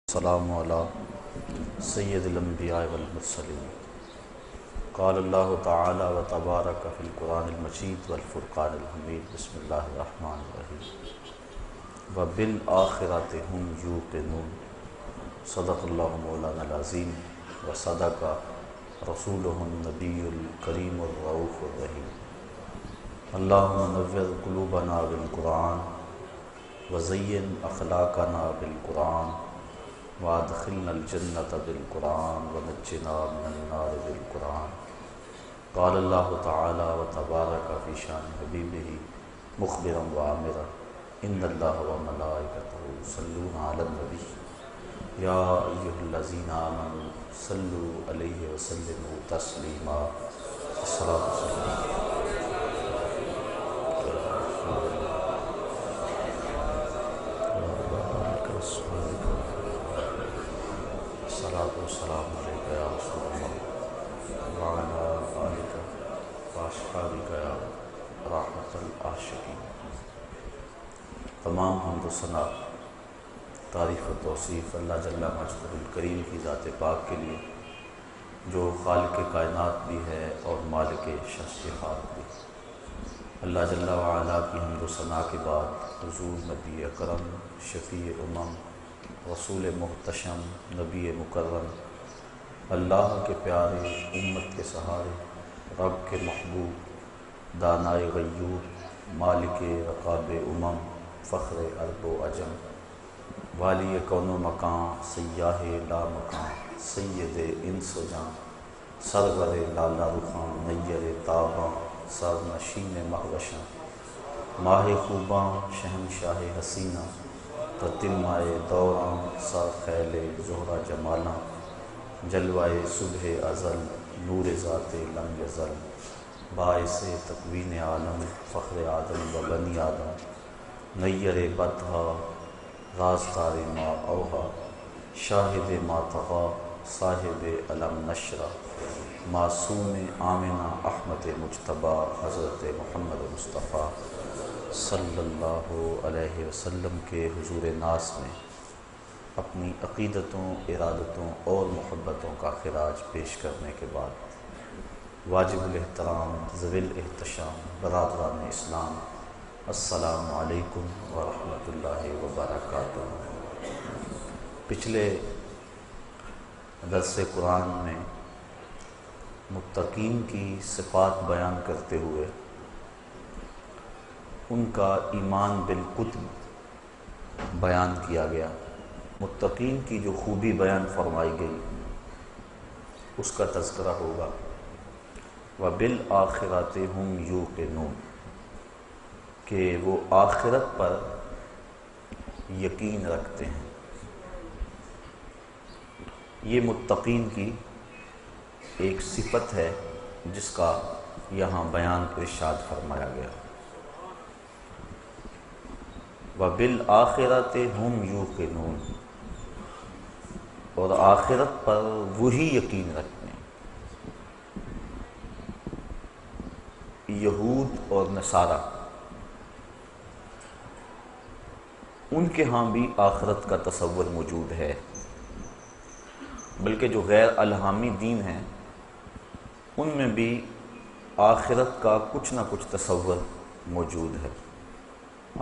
السلام علی سید الانبیاء والمرسلین قال اللہ تعالی و تبارک فی القرآن المجید والفرقان الحمید بسم اللہ الرحمن الرحیم وبالآخرۃ ھم یوقنون صدق اللہ مولانا العظیم و صدق رسولہ النبی الکریم الرؤوف الرحیم اللہم نور قلوبنا بالقرآن وزین اخلاقنا بالقرآن وادخلنا الجنۃ بالقرآن ونجنا من النار بالقرآن قال اللہ تعالی و تبارک فی شان حبیبہ مخبرا وآمرا ان اللہ وملائکتہ یصلون علی النبی یا ایھا الذین آمنوا صلوا علیہ وسلموا تسلیما الصلاۃ والسلام السلام علیکم یا رسول اللہ وعلی آلک واصحابک یا رحمت العاشقین۔ تمام حمد و ثنا، تعریف و توصیف اللہ جل مجدہ الکریم کی ذات پاک کے لیے، جو خالق کائنات بھی ہے اور مالک شخصیات بھی۔ اللہ جل وعلا کی حمد و ثنا کے بعد حضور نبی اکرم شفیع امم رسول محتشم نبی مکرم اللہ کے پیارے امت کے سہارے رب کے محبوب دانائے غیور مالک رقاب امم فخر عرب و عجم والی کون و مکان سیاہ لا مکان سید انس و جان سرور لالا رخاں نیر تاباں سر نشین مہوشاں ماہ خوباں شہنشاہ حسینہ تتمائے دوراں سر خیل زہرہ جمالاں جلوائے صبح ازل نور ذات لم یزل باعث تکوین عالم فخر آدم و بنی آدم نیر بدھا رازدار ما اوہا شاہد ما طغا صاحب علم نشرہ معصوم آمنہ احمد مجتبیٰ حضرت محمد مصطفیٰ صلی اللہ علیہ وسلم کے حضور ناس میں اپنی عقیدتوں، ارادتوں اور محبتوں کا خراج پیش کرنے کے بعد واجب الاحترام ذوی الاحتشام برادران اسلام السلام علیکم ورحمۃ اللہ وبرکاتہ۔ پچھلے درس قرآن میں متقین کی صفات بیان کرتے ہوئے ان کا ایمان بالکتب بیان کیا گیا، متقین کی جو خوبی بیان فرمائی گئی اس کا تذکرہ ہوگا۔ وَبِالْآخِرَةِ هُمْ يُوقِنُونَ کہ وہ آخرت پر یقین رکھتے ہیں۔ یہ متقین کی ایک صفت ہے جس کا یہاں بیان ارشاد فرمایا گیا۔ وَبِالْآخِرَةِ هُمْ يُوقِنُونَ اور آخرت پر وہی یقین رکھتے ہیں۔ یہود اور نصارہ ان کے ہاں بھی آخرت کا تصور موجود ہے، بلکہ جو غیر الہامی دین ہیں ان میں بھی آخرت کا کچھ نہ کچھ تصور موجود ہے،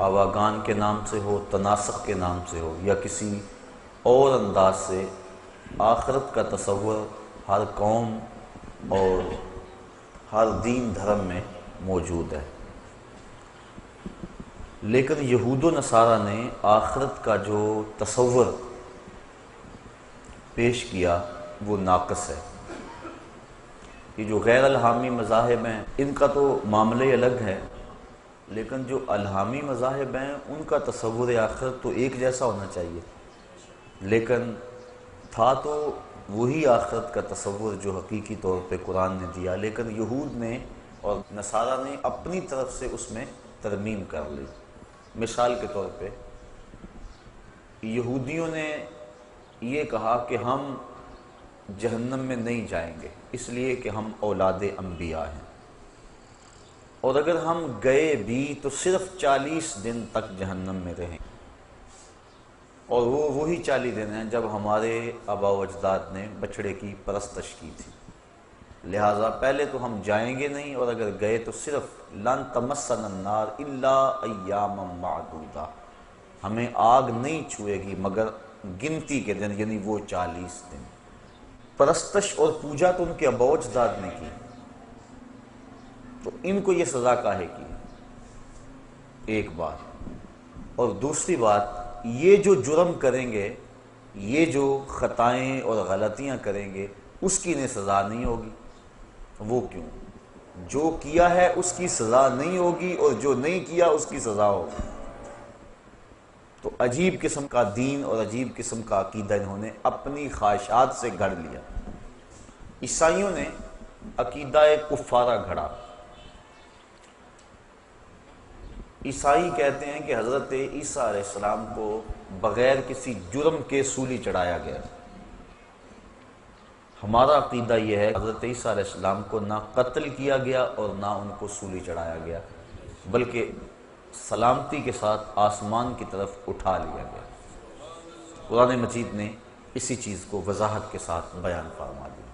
آواگان کے نام سے ہو، تناسخ کے نام سے ہو یا کسی اور انداز سے آخرت کا تصور ہر قوم اور ہر دین دھرم میں موجود ہے۔ لیکن یہود و نصارہ نے آخرت کا جو تصور پیش کیا وہ ناقص ہے۔ یہ جو غیر الہامی مذاہب ہیں ان کا تو معاملہ الگ ہے، لیکن جو الہامی مذاہب ہیں ان کا تصور آخرت تو ایک جیسا ہونا چاہیے، لیکن تھا تو وہی آخرت کا تصور جو حقیقی طور پہ قرآن نے دیا، لیکن یہود نے اور نصارہ نے اپنی طرف سے اس میں ترمیم کر لی۔ مثال کے طور پہ یہودیوں نے یہ کہا کہ ہم جہنم میں نہیں جائیں گے اس لیے کہ ہم اولاد انبیاء ہیں، اور اگر ہم گئے بھی تو صرف 40 دن تک جہنم میں رہیں۔ اور وہ وہی 40 دن ہیں جب ہمارے آباء و اجداد نے بچڑے کی پرستش کی تھی، لہٰذا پہلے تو ہم جائیں گے نہیں، اور اگر گئے تو صرف لن تمسنا النار الا ایاما معدودہ، ہمیں آگ نہیں چھوئے گی مگر گنتی کے دن، یعنی وہ 40 دن۔ پرستش اور پوجا تو ان کے آباء و اجداد نے کی، تو ان کو یہ سزا کاہے کی؟ ایک بات، اور دوسری بات یہ جو جرم کریں گے، یہ جو خطائیں اور غلطیاں کریں گے، اس کی انہیں سزا نہیں ہوگی۔ وہ کیوں؟ جو کیا ہے اس کی سزا نہیں ہوگی، اور جو نہیں کیا اس کی سزا ہوگی۔ تو عجیب قسم کا دین اور عجیب قسم کا عقیدہ انہوں نے اپنی خواہشات سے گھڑ لیا۔ عیسائیوں نے عقیدہ کفارہ گھڑا۔ عیسائی کہتے ہیں کہ حضرت عیسیٰ علیہ السلام کو بغیر کسی جرم کے سولی چڑھایا گیا۔ ہمارا عقیدہ یہ ہے حضرت عیسیٰ علیہ السلام کو نہ قتل کیا گیا اور نہ ان کو سولی چڑھایا گیا، بلکہ سلامتی کے ساتھ آسمان کی طرف اٹھا لیا گیا۔ قرآن مجید نے اسی چیز کو وضاحت کے ساتھ بیان فرما دیا۔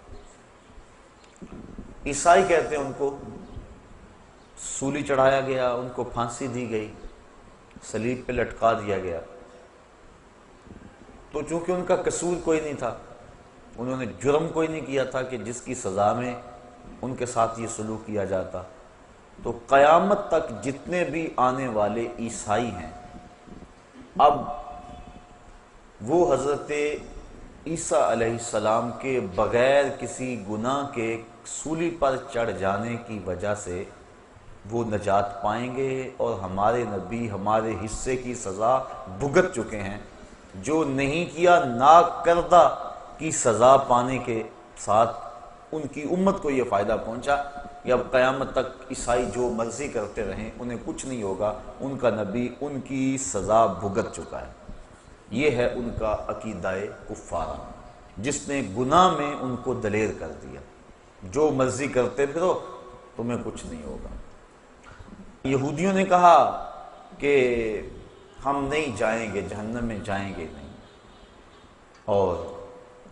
عیسائی کہتے ہیں ان کو سولی چڑھایا گیا، ان کو پھانسی دی گئی، صلیب پہ لٹکا دیا گیا۔ تو چونکہ ان کا قصور کوئی نہیں تھا، انہوں نے جرم کوئی نہیں کیا تھا کہ جس کی سزا میں ان کے ساتھ یہ سلوک کیا جاتا، تو قیامت تک جتنے بھی آنے والے عیسائی ہیں، اب وہ حضرت عیسیٰ علیہ السلام کے بغیر کسی گناہ کے سولی پر چڑھ جانے کی وجہ سے وہ نجات پائیں گے، اور ہمارے نبی ہمارے حصے کی سزا بھگت چکے ہیں۔ جو نہیں کیا ناکردہ کی سزا پانے کے ساتھ ان کی امت کو یہ فائدہ پہنچا کہ اب قیامت تک عیسائی جو مرضی کرتے رہیں انہیں کچھ نہیں ہوگا، ان کا نبی ان کی سزا بھگت چکا ہے۔ یہ ہے ان کا عقیدہ کفارہ، جس نے گناہ میں ان کو دلیر کر دیا، جو مرضی کرتے پھرو تمہیں کچھ نہیں ہوگا۔ یہودیوں نے کہا کہ ہم نہیں جائیں گے، جہنم میں جائیں گے نہیں، اور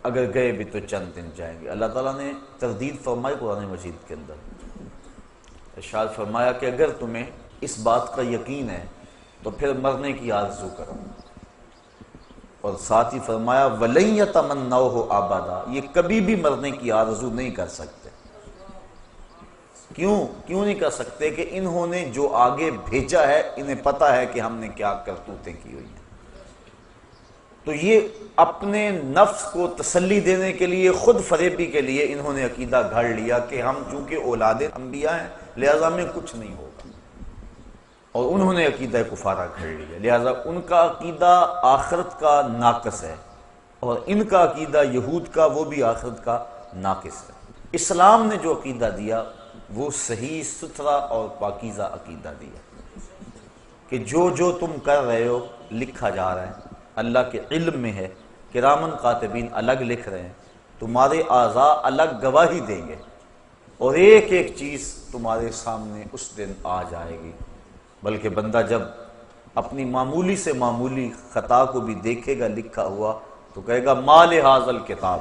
اگر گئے بھی تو چند دن جائیں گے۔ اللہ تعالیٰ نے تردید فرمائی قرآن مجید کے اندر، ارشاد فرمایا کہ اگر تمہیں اس بات کا یقین ہے تو پھر مرنے کی آرزو کرو، اور ساتھ ہی فرمایا وَلَن يَتَمَنَّوْهُ أَبَدًا، یہ کبھی بھی مرنے کی آرزو نہیں کر سکتے۔ کیوں نہیں کر سکتے؟ کہ انہوں نے جو آگے بھیجا ہے انہیں پتا ہے کہ ہم نے کیا کرتوتیں کی ہوئی ہیں۔ تو یہ اپنے نفس کو تسلی دینے کے لیے، خود فریبی کے لیے انہوں نے عقیدہ گھڑ لیا کہ ہم چونکہ اولاد انبیاء ہیں لہذا میں کچھ نہیں ہوگا، اور انہوں نے عقیدہ کفارہ گھڑ لیا۔ لہذا ان کا عقیدہ آخرت کا ناقص ہے، اور ان کا عقیدہ یہود کا وہ بھی آخرت کا ناقص ہے۔ اسلام نے جو عقیدہ دیا وہ صحیح ستھرا اور پاکیزہ عقیدہ دیا کہ جو تم کر رہے ہو لکھا جا رہا ہے، اللہ کے علم میں ہے، کرامن کاتبین الگ لکھ رہے ہیں، تمہارے اعضاء الگ گواہی دیں گے، اور ایک ایک چیز تمہارے سامنے اس دن آ جائے گی۔ بلکہ بندہ جب اپنی معمولی سے معمولی خطا کو بھی دیکھے گا لکھا ہوا تو کہے گا ما لہذا الکتاب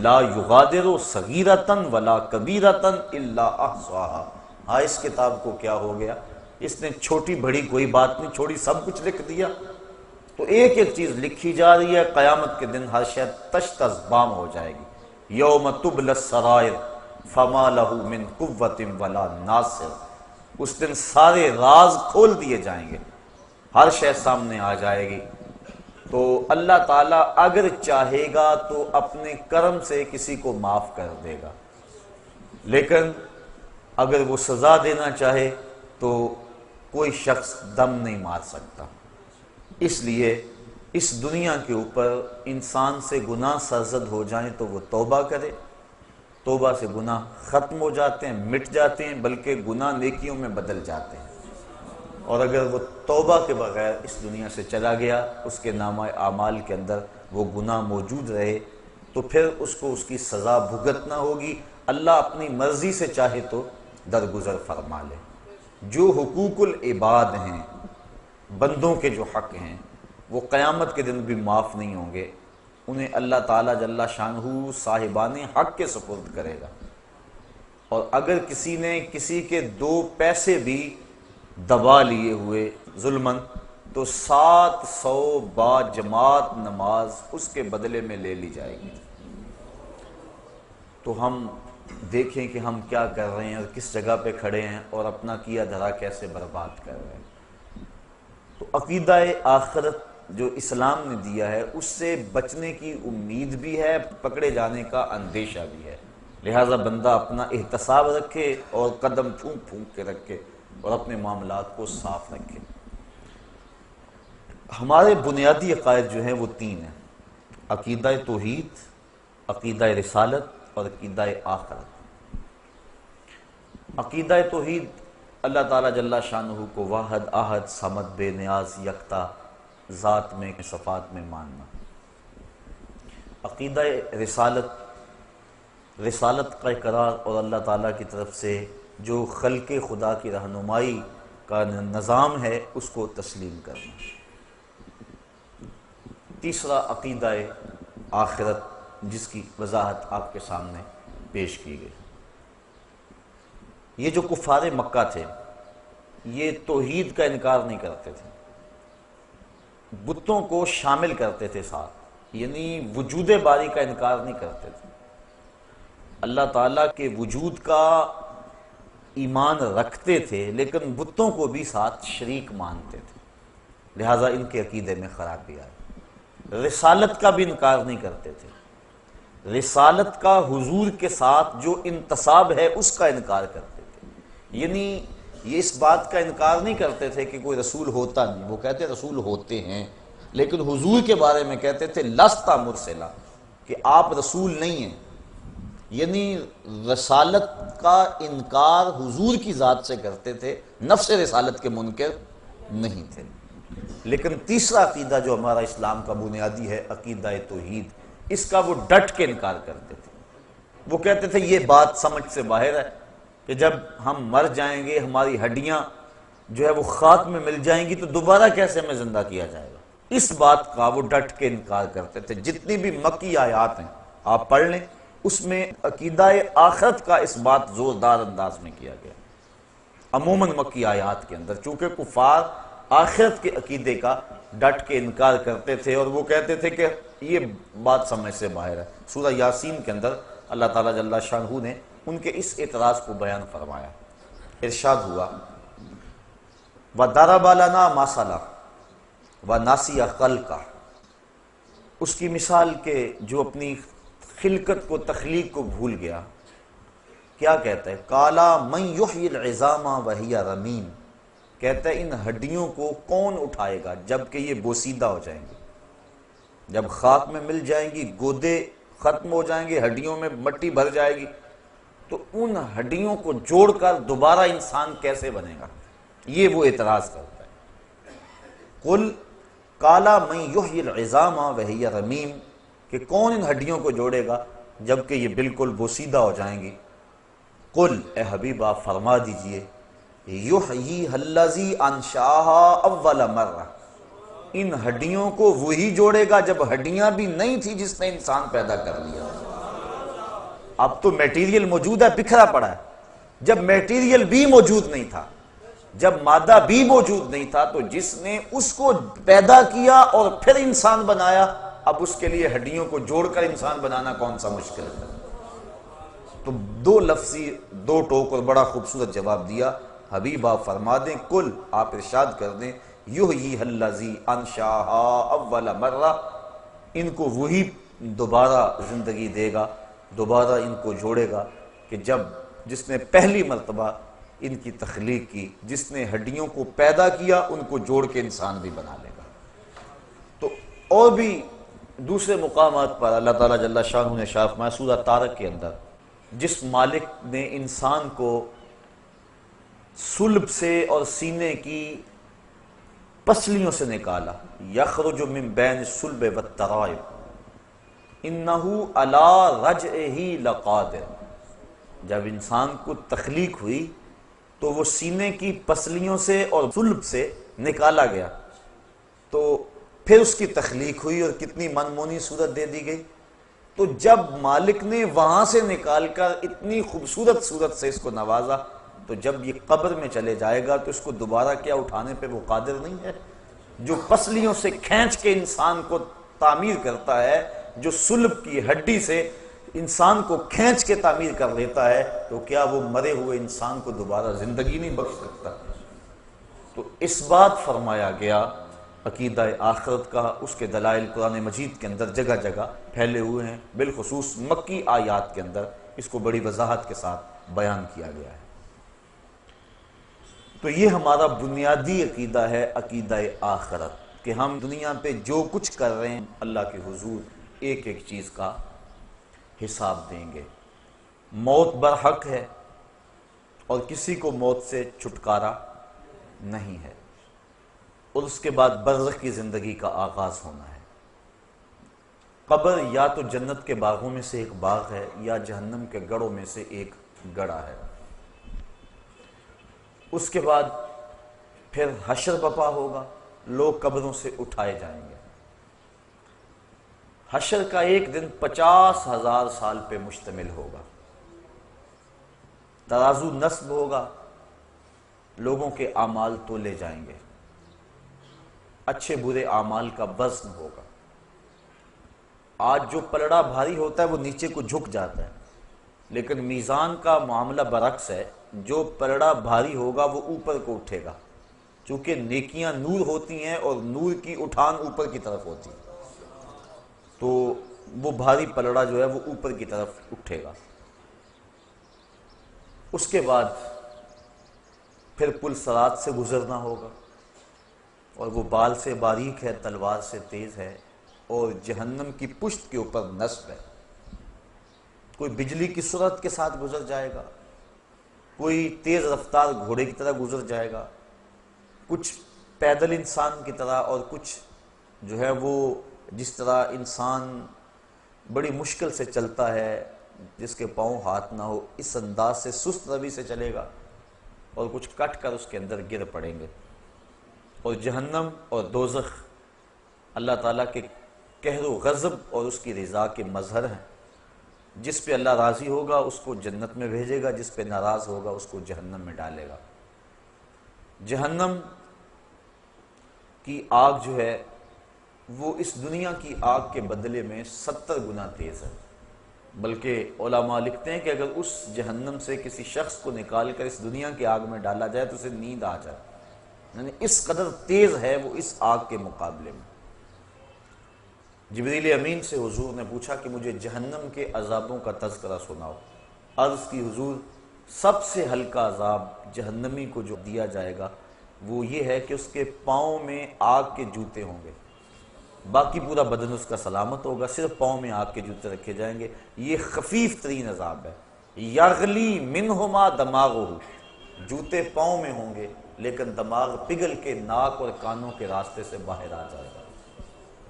لا یغادر صغیرۃ ولا کبیرۃ الا احصاها، ہاں اس کتاب کو کیا ہو گیا، اس نے چھوٹی بڑی کوئی بات نہیں چھوڑی، سب کچھ لکھ دیا۔ تو ایک ایک چیز لکھی جا رہی ہے، قیامت کے دن ہر شے تشت بام ہو جائے گی۔ یوم تبلی السرائر فما لہ من قوۃ ولا ناصر، اس دن سارے راز کھول دیے جائیں گے، ہر شے سامنے آ جائے گی۔ تو اللہ تعالیٰ اگر چاہے گا تو اپنے کرم سے کسی کو معاف کر دے گا، لیکن اگر وہ سزا دینا چاہے تو کوئی شخص دم نہیں مار سکتا۔ اس لیے اس دنیا کے اوپر انسان سے گناہ سرزد ہو جائیں تو وہ توبہ کرے، توبہ سے گناہ ختم ہو جاتے ہیں، مٹ جاتے ہیں، بلکہ گناہ نیکیوں میں بدل جاتے ہیں۔ اور اگر وہ توبہ کے بغیر اس دنیا سے چلا گیا، اس کے نامہ اعمال کے اندر وہ گناہ موجود رہے، تو پھر اس کو اس کی سزا بھگتنا ہوگی۔ اللہ اپنی مرضی سے چاہے تو درگزر فرما لے۔ جو حقوق العباد ہیں، بندوں کے جو حق ہیں، وہ قیامت کے دن بھی معاف نہیں ہوں گے، انہیں اللہ تعالیٰ جل شانہ صاحبان حق کے سپرد کرے گا۔ اور اگر کسی نے کسی کے 2 پیسے بھی دبا لیے ہوئے ظلماً، تو 700 با جماعت نماز اس کے بدلے میں لے لی جائے گی۔ تو ہم دیکھیں کہ ہم کیا کر رہے ہیں اور کس جگہ پہ کھڑے ہیں اور اپنا کیا دھرا کیسے برباد کر رہے ہیں۔ تو عقیدہ آخرت جو اسلام نے دیا ہے اس سے بچنے کی امید بھی ہے، پکڑے جانے کا اندیشہ بھی ہے، لہٰذا بندہ اپنا احتساب رکھے اور قدم پھونک پھونک کے رکھے اور اپنے معاملات کو صاف رکھے۔ ہمارے بنیادی عقائد جو ہیں وہ 3 ہیں: عقیدہ توحید، عقیدہ رسالت اور عقیدہ آخرت۔ عقیدہ توحید اللہ تعالیٰ جل شانہ کو واحد احد صمد بے نیاز یکتا ذات میں صفات میں ماننا۔ عقیدہ رسالت کا اقرار اور اللہ تعالیٰ کی طرف سے جو خلق خدا کی رہنمائی کا نظام ہے اس کو تسلیم کرنا۔ تیسرا عقیدہ آخرت، جس کی وضاحت آپ کے سامنے پیش کی گئی۔ یہ جو کفار مکہ تھے یہ توحید کا انکار نہیں کرتے تھے، بتوں کو شامل کرتے تھے ساتھ، یعنی وجود باری کا انکار نہیں کرتے تھے، اللہ تعالیٰ کے وجود کا ایمان رکھتے تھے لیکن بتوں کو بھی ساتھ شریک مانتے تھے، لہٰذا ان کے عقیدے میں خرابی آئی۔ رسالت کا بھی انکار نہیں کرتے تھے، رسالت کا حضور کے ساتھ جو انتصاب ہے اس کا انکار کرتے تھے، یعنی یہ اس بات کا انکار نہیں کرتے تھے کہ کوئی رسول ہوتا نہیں، وہ کہتے رسول ہوتے ہیں، لیکن حضور کے بارے میں کہتے تھے لست مرسلا، کہ آپ رسول نہیں ہیں، یعنی رسالت کا انکار حضور کی ذات سے کرتے تھے، نفس رسالت کے منکر نہیں تھے۔ لیکن تیسرا عقیدہ جو ہمارا اسلام کا بنیادی ہے، عقیدہ توحید، اس کا وہ ڈٹ کے انکار کرتے تھے۔ وہ کہتے تھے یہ بات سمجھ سے باہر ہے کہ جب ہم مر جائیں گے ہماری ہڈیاں جو ہے وہ خاک میں مل جائیں گی تو دوبارہ کیسے ہمیں زندہ کیا جائے گا، اس بات کا وہ ڈٹ کے انکار کرتے تھے۔ جتنی بھی مکی آیات ہیں آپ پڑھ لیں، اس میں عقیدہ آخرت کا اس بات زوردار انداز میں کیا گیا، عموماً مکی آیات کے اندر، چونکہ کفار آخرت کے عقیدے کا ڈٹ کے انکار کرتے تھے اور وہ کہتے تھے کہ یہ بات سمجھ سے باہر ہے۔ سورہ یاسین کے اندر اللہ تعالیٰ جل شانہ نے ان کے اس اعتراض کو بیان فرمایا، ارشاد ہوا وَضَرَبَ لَنَا مَثَلًا وَنَسِیَ خَلْقَهُ، اس کی مثال کہ جو اپنی خلقت کو، تخلیق کو بھول گیا، کیا کہتا ہے؟ قَالَ مَنْ يُحْيِي الْعِظَامَ وَهِيَ رَمِيمٌ، کہتا ہے ان ہڈیوں کو کون اٹھائے گا جب کہ یہ بوسیدہ ہو جائیں گی، جب خاک میں مل جائیں گی، گودے ختم ہو جائیں گے، ہڈیوں میں مٹی بھر جائے گی، تو ان ہڈیوں کو جوڑ کر دوبارہ انسان کیسے بنے گا؟ یہ وہ اعتراض کرتا ہے۔ قل قَالَ مَنْ يُحْيِي الْعِظَامَ وَهِيَ رَمِيمٌ، کہ کون ان ہڈیوں کو جوڑے گا جبکہ یہ بالکل بوسیدہ ہو جائیں گی؟ قل، اے حبیب آپ فرما دیجئے، یحییھا الذی انشأھا اول مرہ، ان ہڈیوں کو وہی جوڑے گا جب ہڈیاں بھی نہیں تھی جس نے انسان پیدا کر لیا۔ اب تو میٹیریل موجود ہے، بکھرا پڑا ہے، جب میٹیریل بھی موجود نہیں تھا، جب مادہ بھی موجود نہیں تھا، تو جس نے اس کو پیدا کیا اور پھر انسان بنایا، اب اس کے لیے ہڈیوں کو جوڑ کر انسان بنانا کون سا مشکل ہے؟ تو دو لفظی دو ٹوک اور بڑا خوبصورت جواب دیا۔ حبیب آپ فرما دیں، کل آپ ارشاد کر دیں، یحییھا الذی انشأھا اول مرہ، ان کو وہی دوبارہ زندگی دے گا، دوبارہ ان کو جوڑے گا کہ جس نے پہلی مرتبہ ان کی تخلیق کی، جس نے ہڈیوں کو پیدا کیا، ان کو جوڑ کے انسان بھی بنا لے گا۔ تو اور بھی دوسرے مقامات پر اللہ تعالیٰ جل شانہ نے شاف فرمایا، سورہ طارق کے اندر، جس مالک نے انسان کو صلب سے اور سینے کی پسلیوں سے نکالا، یخرج من بین الصلب والترائب انہ علی رجعہ لقادر، جب انسان کو تخلیق ہوئی تو وہ سینے کی پسلیوں سے اور صلب سے نکالا گیا، تو پھر اس کی تخلیق ہوئی اور کتنی منمونی صورت دے دی گئی۔ تو جب مالک نے وہاں سے نکال کر اتنی خوبصورت صورت سے اس کو نوازا، تو جب یہ قبر میں چلے جائے گا تو اس کو دوبارہ کیا اٹھانے پہ وہ قادر نہیں ہے؟ جو پسلیوں سے کھینچ کے انسان کو تعمیر کرتا ہے، جو صلب کی ہڈی سے انسان کو کھینچ کے تعمیر کر لیتا ہے، تو کیا وہ مرے ہوئے انسان کو دوبارہ زندگی نہیں بخش سکتا؟ تو اس بات فرمایا گیا عقیدہ آخرت کا، اس کے دلائل قرآن مجید کے اندر جگہ جگہ پھیلے ہوئے ہیں، بالخصوص مکی آیات کے اندر اس کو بڑی وضاحت کے ساتھ بیان کیا گیا ہے۔ تو یہ ہمارا بنیادی عقیدہ ہے، عقیدہ آخرت، کہ ہم دنیا پہ جو کچھ کر رہے ہیں اللہ کے حضور ایک ایک چیز کا حساب دیں گے۔ موت برحق ہے اور کسی کو موت سے چھٹکارا نہیں ہے، اور اس کے بعد برزخ کی زندگی کا آغاز ہونا ہے۔ قبر یا تو جنت کے باغوں میں سے ایک باغ ہے یا جہنم کے گڑھوں میں سے ایک گڑھا ہے۔ اس کے بعد پھر حشر بپا ہوگا، لوگ قبروں سے اٹھائے جائیں گے۔ حشر کا ایک دن 50,000 سال پہ مشتمل ہوگا۔ ترازو نصب ہوگا، لوگوں کے اعمال تولے جائیں گے، اچھے برے اعمال کا وزن ہوگا۔ آج جو پلڑا بھاری ہوتا ہے وہ نیچے کو جھک جاتا ہے، لیکن میزان کا معاملہ برعکس ہے، جو پلڑا بھاری ہوگا وہ اوپر کو اٹھے گا، چونکہ نیکیاں نور ہوتی ہیں اور نور کی اٹھان اوپر کی طرف ہوتی ہے، تو وہ بھاری پلڑا جو ہے وہ اوپر کی طرف اٹھے گا۔ اس کے بعد پھر پل صراط سے گزرنا ہوگا، اور وہ بال سے باریک ہے، تلوار سے تیز ہے، اور جہنم کی پشت کے اوپر نصب ہے۔ کوئی بجلی کی سرعت کے ساتھ گزر جائے گا، کوئی تیز رفتار گھوڑے کی طرح گزر جائے گا، کچھ پیدل انسان کی طرح، اور کچھ جو ہے وہ جس طرح انسان بڑی مشکل سے چلتا ہے، جس کے پاؤں ہاتھ نہ ہو، اس انداز سے سست روی سے چلے گا، اور کچھ کٹ کر اس کے اندر گر پڑیں گے۔ اور جہنم اور دوزخ اللہ تعالیٰ کے قہر و غضب اور اس کی رضا کے مظہر ہیں۔ جس پہ اللہ راضی ہوگا اس کو جنت میں بھیجے گا، جس پہ ناراض ہوگا اس کو جہنم میں ڈالے گا۔ جہنم کی آگ جو ہے وہ اس دنیا کی آگ کے بدلے میں 70 گنا تیز ہے، بلکہ علماء لکھتے ہیں کہ اگر اس جہنم سے کسی شخص کو نکال کر اس دنیا کی آگ میں ڈالا جائے تو اسے نیند آ جائے، یعنی اس قدر تیز ہے وہ اس آگ کے مقابلے میں۔ جبریل امین سے حضور نے پوچھا کہ مجھے جہنم کے عذابوں کا تذکرہ سناؤ۔ عرض کی حضور سب سے ہلکا عذاب جہنمی کو جو دیا جائے گا وہ یہ ہے کہ اس کے پاؤں میں آگ کے جوتے ہوں گے، باقی پورا بدن اس کا سلامت ہوگا، صرف پاؤں میں آگ کے جوتے رکھے جائیں گے۔ یہ خفیف ترین عذاب ہے۔ یغلی منہما دماغہ، جوتے پاؤں میں ہوں گے لیکن دماغ پگھل کے ناک اور کانوں کے راستے سے باہر آ جائے گا۔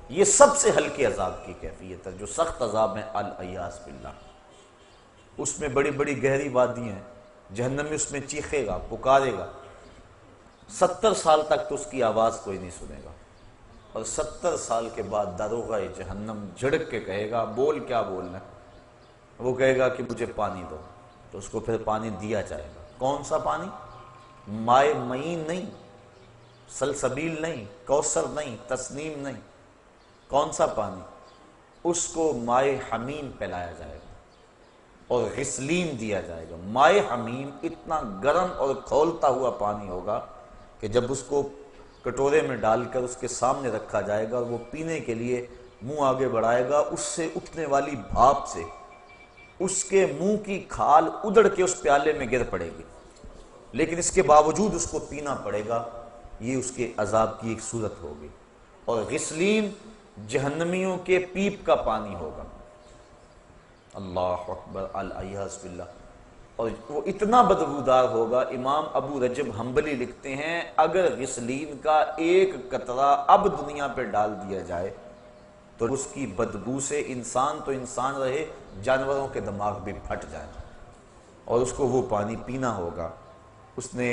یہ سب سے ہلکے عذاب کی کیفیت ہے۔ جو سخت عذاب ہیں الیاذ باللہ، اس میں بڑی بڑی گہری وادی ہیں، جہنمی اس میں چیخے گا، پکارے گا، 70 سال تک تو اس کی آواز کوئی نہیں سنے گا، اور 70 سال کے بعد داروغہ جہنم جھڑک کے کہے گا، بول کیا بولنا ہے؟ وہ کہے گا کہ مجھے پانی دو، تو اس کو پھر پانی دیا جائے گا۔ کون سا پانی؟ مائے معین نہیں، سلسبیل نہیں، کوثر نہیں، تسنیم نہیں، کون سا پانی؟ اس کو مائے حمیم پلایا جائے گا اور غسلین دیا جائے گا۔ مائے حمیم اتنا گرم اور کھولتا ہوا پانی ہوگا کہ جب اس کو کٹورے میں ڈال کر اس کے سامنے رکھا جائے گا اور وہ پینے کے لیے منہ آگے بڑھائے گا، اس سے اٹھنے والی بھاپ سے اس کے منہ کی کھال ادڑ کے اس پیالے میں گر پڑے گی، لیکن اس کے باوجود اس کو پینا پڑے گا۔ یہ اس کے عذاب کی ایک صورت ہوگی۔ اور غسلین جہنمیوں کے پیپ کا پانی ہوگا۔ اللہ اکبر، الیاذ باللہ، اور وہ اتنا بدبودار ہوگا، امام ابو رجب حنبلی لکھتے ہیں اگر غسلین کا ایک قطرہ اب دنیا پہ ڈال دیا جائے تو اس کی بدبو سے انسان تو انسان رہے، جانوروں کے دماغ بھی پھٹ جائیں، اور اس کو وہ پانی پینا ہوگا۔ اس نے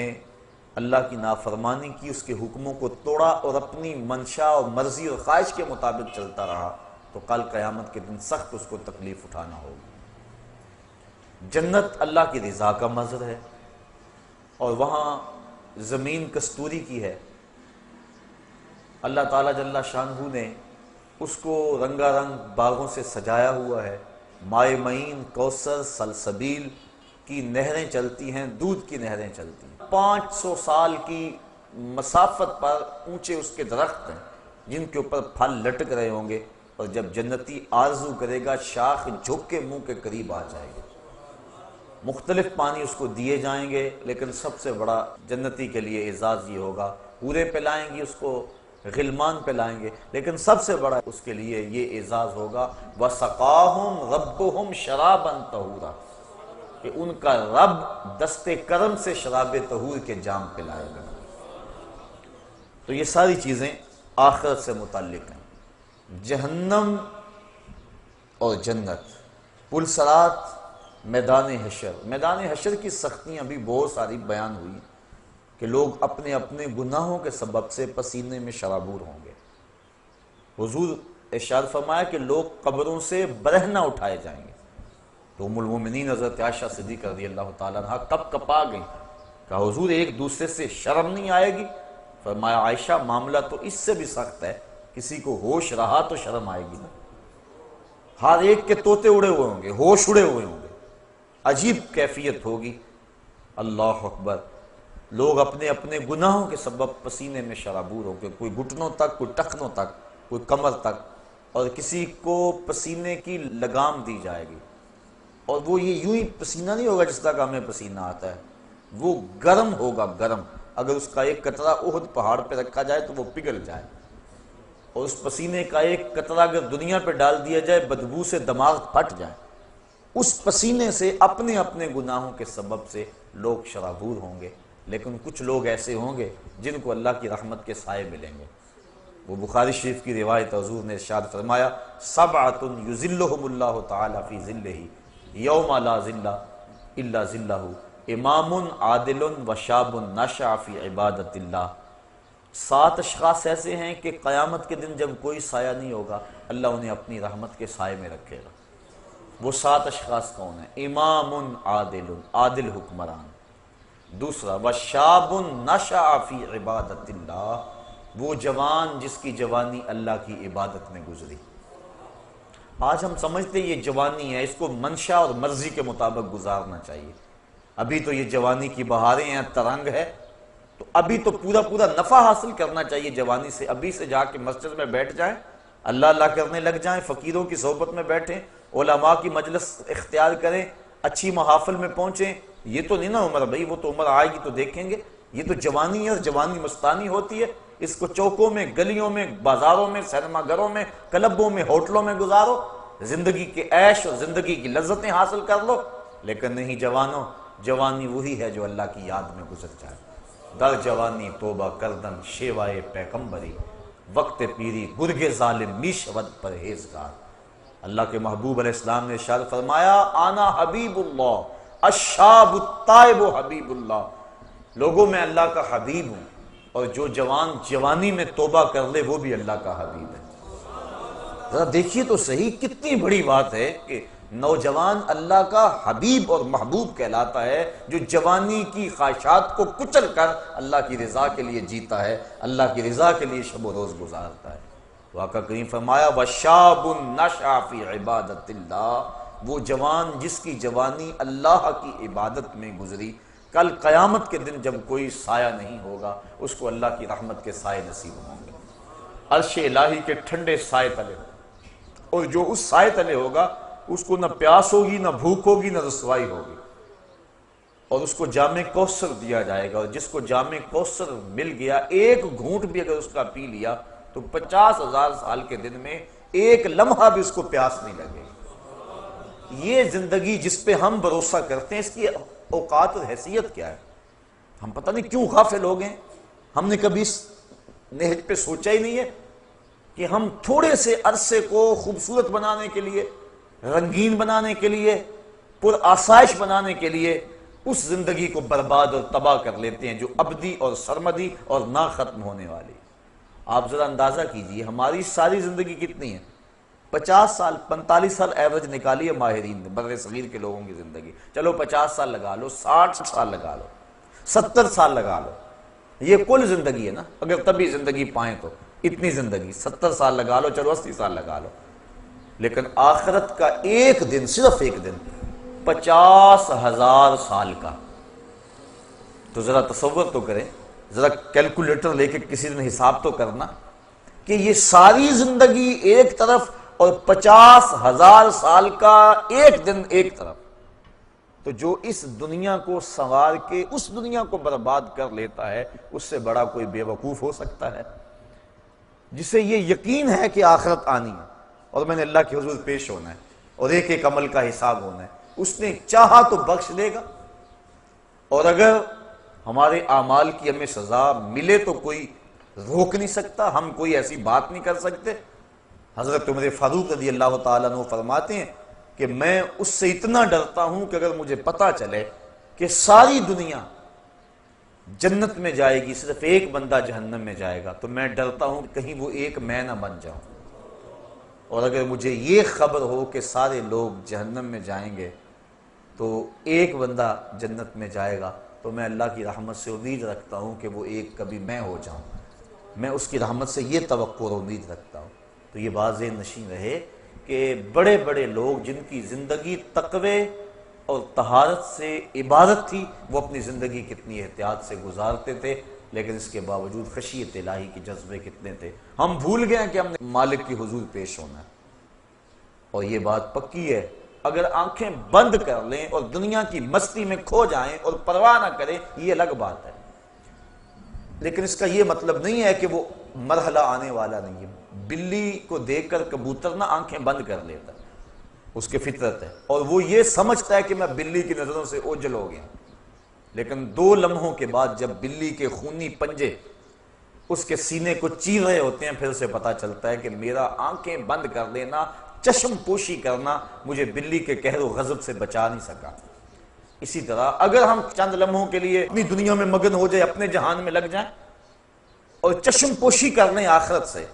اللہ کی نافرمانی کی، اس کے حکموں کو توڑا اور اپنی منشا اور مرضی اور خواہش کے مطابق چلتا رہا تو کل قیامت کے دن سخت اس کو تکلیف اٹھانا ہوگی۔ جنت اللہ کی رضا کا منظر ہے اور وہاں زمین کستوری کی ہے۔ اللہ تعالیٰ جل شانہ نے اس کو رنگا رنگ باغوں سے سجایا ہوا ہے، مائے معین، کوثر، سلسبیل کی نہریں چلتی ہیں، دودھ کی نہریں چلتی ہیں۔ 500 سال کی مسافت پر اونچے اس کے درخت ہیں جن کے اوپر پھل لٹک رہے ہوں گے، اور جب جنتی آرزو کرے گا شاخ جھک کے منہ کے قریب آ جائے گا۔ مختلف پانی اس کو دیے جائیں گے، لیکن سب سے بڑا جنتی کے لیے اعزاز یہ ہوگا، حوریں پلائیں گی اس کو، غلمان پلائیں گے، لیکن سب سے بڑا اس کے لیے یہ اعزاز ہوگا وَسَقَاهُمْ رَبُّهُمْ شَرَابًا طَهُورًا، کہ ان کا رب دست کرم سے شراب طہور کے جام پلائے گا۔ تو یہ ساری چیزیں آخرت سے متعلق ہیں۔ جہنم اور جنت، پلسرات، میدان حشر۔ میدان حشر کی سختیاں بھی بہت ساری بیان ہوئی کہ لوگ اپنے اپنے گناہوں کے سبب سے پسینے میں شرابور ہوں گے۔ حضور ارشاد فرمایا کہ لوگ قبروں سے برہنہ اٹھائے جائیں گے۔ تو ام المومنین حضرت عائشہ صدیقہ رضی اللہ تعالیٰ عنہ کب کپا گئی، کہا حضور ایک دوسرے سے شرم نہیں آئے گی؟ فرمایا عائشہ معاملہ تو اس سے بھی سخت ہے، کسی کو ہوش رہا تو شرم آئے گی نا۔ ہر ایک کے طوطے اڑے ہوئے ہوں گے، ہوش اڑے ہوئے ہوں گے، عجیب کیفیت ہوگی۔ اللہ اکبر، لوگ اپنے اپنے گناہوں کے سبب پسینے میں شرابور ہوں گے، کوئی گھٹنوں تک، کوئی ٹخنوں تک، کوئی کمر تک، اور کسی کو پسینے کی لگام دی جائے گی، اور وہ یہ یوں ہی پسینہ نہیں ہوگا جس طرح ہمیں پسینہ آتا ہے، وہ گرم ہوگا، گرم۔ اگر اس کا ایک قطرہ احد پہاڑ پہ رکھا جائے تو وہ پگھل جائے، اور اس پسینے کا ایک قطرہ اگر دنیا پہ ڈال دیا جائے بدبو سے دماغ پھٹ جائے۔ اس پسینے سے اپنے اپنے گناہوں کے سبب سے لوگ شرابور ہوں گے، لیکن کچھ لوگ ایسے ہوں گے جن کو اللہ کی رحمت کے سائے ملیں گے۔ وہ بخاری شریف کی روایت، حضور نے ارشاد فرمایا سبعۃ یظلھم اللہ تعالی فی ظلہ یوم لا ظل الا ظلہ، امام عادل وشاب نشأ فی عبادت اللہ۔ 7 اشخاص ایسے ہیں کہ قیامت کے دن جب کوئی سایہ نہیں ہوگا اللہ انہیں اپنی رحمت کے سائے میں رکھے گا۔ وہ 7 اشخاص کون ہیں؟ امام عادل، عادل حکمران۔ دوسرا وشاب نشأ فی عبادت اللہ، وہ جوان جس کی جوانی اللہ کی عبادت میں گزری۔ آج ہم سمجھتے یہ جوانی ہے، اس کو منشا اور مرضی کے مطابق گزارنا چاہیے۔ ابھی تو یہ جوانی کی بہاریں ہیں، ترنگ ہے، تو ابھی تو پورا پورا نفع حاصل کرنا چاہیے جوانی سے۔ ابھی سے جا کے مسجد میں بیٹھ جائیں، اللہ اللہ کرنے لگ جائیں، فقیروں کی صحبت میں بیٹھیں، علماء کی مجلس اختیار کریں، اچھی محافل میں پہنچیں۔ یہ تو نہیں نا عمر بھائی، وہ تو عمر آئے گی تو دیکھیں گے۔ یہ تو جوانی ہے، اور جوانی مستانی ہوتی ہے، اس کو چوکوں میں، گلیوں میں، بازاروں میں، سینما گھروں میں، کلبوں میں، ہوٹلوں میں گزارو، زندگی کے عیش اور زندگی کی لذتیں حاصل کر لو۔ لیکن نہیں جوانوں، جوانی وہی ہے جو اللہ کی یاد میں گزر جائے۔ در جوانی توبہ کردن شیوائے پیغمبری، وقت پیری گرگ ظالم می شود پرہیزگار۔ اللہ کے محبوب علیہ السلام نے ارشاد فرمایا انا حبیب اللہ الشاب التائب حبیب اللہ، لوگوں میں اللہ کا حبیب ہوں، اور جو جوان جوانی میں توبہ کر لے وہ بھی اللہ کا حبیب ہے۔ ذرا دیکھیے تو صحیح، کتنی بڑی بات ہے کہ نوجوان اللہ کا حبیب اور محبوب کہلاتا ہے، جو جوانی کی خواہشات کو کچل کر اللہ کی رضا کے لیے جیتا ہے، اللہ کی رضا کے لیے شب و روز گزارتا ہے۔ آقا کریم فرمایا وَشَابٌ نَشَأَ فِي عِبَادَةِ اللَّهِ، وہ جوان جس کی جوانی اللہ کی عبادت میں گزری، کل قیامت کے دن جب کوئی سایہ نہیں ہوگا اس کو اللہ کی رحمت کے سائے نصیب ہوں گے، عرش الہی کے ٹھنڈے سائے تلے، اور جو اس سائے تلے ہوگا اس کو نہ پیاس ہوگی، نہ بھوک ہوگی، نہ رسوائی ہوگی، اور اس کو جام کوثر دیا جائے گا، اور جس کو جام کوثر مل گیا ایک گھونٹ بھی اگر اس کا پی لیا تو 50,000 سال کے دن میں ایک لمحہ بھی اس کو پیاس نہیں لگے گی۔ یہ زندگی جس پہ ہم بھروسہ کرتے ہیں اس کی اوقات اور حیثیت کیا ہے؟ ہم پتہ نہیں کیوں غافل ہو گئے، ہم نے کبھی اس نہج پہ سوچا ہی نہیں ہے کہ ہم تھوڑے سے عرصے کو خوبصورت بنانے کے لیے، رنگین بنانے کے لیے، پر آسائش بنانے کے لیے اس زندگی کو برباد اور تباہ کر لیتے ہیں جو ابدی اور سرمدی اور نہ ختم ہونے والی۔ آپ ذرا اندازہ کیجئے ہماری ساری زندگی کتنی ہے؟ 50 سال 45 سال ایوریج نکالیے ماہرین نے بر صغیر کے لوگوں کی زندگی، چلو 50 سال لگا لو، 60 سال لگا لو، 70 سال لگا لو، یہ کل زندگی ہے نا، اگر تبھی زندگی پائیں تو اتنی زندگی 70 سال لگا لو، چلو 80 سال لگا لو، لیکن آخرت کا ایک دن، صرف ایک دن 50,000 سال کا۔ تو ذرا تصور تو کریں، ذرا کیلکولیٹر لے کے کسی دن حساب تو کرنا کہ یہ ساری زندگی ایک طرف اور 50,000 سال کا ایک دن ایک طرف۔ تو جو اس دنیا کو سنوار کے اس دنیا کو برباد کر لیتا ہے، اس سے بڑا کوئی بے وقوف ہو سکتا ہے؟ جسے یہ یقین ہے کہ آخرت آنی ہے اور میں نے اللہ کے حضور پیش ہونا ہے اور ایک ایک عمل کا حساب ہونا ہے، اس نے چاہا تو بخش دے گا، اور اگر ہمارے اعمال کی ہمیں سزا ملے تو کوئی روک نہیں سکتا، ہم کوئی ایسی بات نہیں کر سکتے۔ حضرت عمر فاروق رضی اللہ تعالیٰ عنہ فرماتے ہیں کہ میں اس سے اتنا ڈرتا ہوں کہ اگر مجھے پتا چلے کہ ساری دنیا جنت میں جائے گی، صرف ایک بندہ جہنم میں جائے گا، تو میں ڈرتا ہوں کہ کہیں وہ ایک میں نہ بن جاؤں، اور اگر مجھے یہ خبر ہو کہ سارے لوگ جہنم میں جائیں گے تو ایک بندہ جنت میں جائے گا، تو میں اللہ کی رحمت سے امید رکھتا ہوں کہ وہ ایک کبھی میں ہو جاؤں، میں اس کی رحمت سے یہ توقع اور امید رکھتا ہوں۔ تو یہ بات ذہن نشین رہے کہ بڑے بڑے لوگ جن کی زندگی تقوی اور طہارت سے عبادت تھی، وہ اپنی زندگی کتنی احتیاط سے گزارتے تھے، لیکن اس کے باوجود خشیت الہی کے جذبے کتنے تھے۔ ہم بھول گئے کہ ہم نے مالک کی حضور پیش ہونا ہے، اور یہ بات پکی ہے، اگر آنکھیں بند کر لیں اور دنیا کی مستی میں کھو جائیں اور پرواہ نہ کریں، یہ الگ بات ہے، لیکن اس کا یہ مطلب نہیں ہے کہ وہ مرحلہ آنے والا نہیں ہے۔ بلی کو دیکھ کر کبوتر نہ آنکھیں بند کر لیتا، اس کی فطرت ہے، اور وہ یہ سمجھتا ہے کہ میں بلی کی نظروں سے اوجھل ہو گیا، لیکن 2 لمحوں کے بعد جب بلی کے خونی پنجے اس کے سینے کو چیر رہے ہوتے ہیں، پھر اسے پتا چلتا ہے کہ میرا آنکھیں بند کر لینا، چشم پوشی کرنا مجھے بلی کے قہر و غضب سے بچا نہیں سکا۔ اسی طرح اگر ہم چند لمحوں کے لیے اپنی دنیا میں مگن ہو جائے، اپنے جہان میں لگ جائیں اور چشم پوشی کر لیں آخرت سے،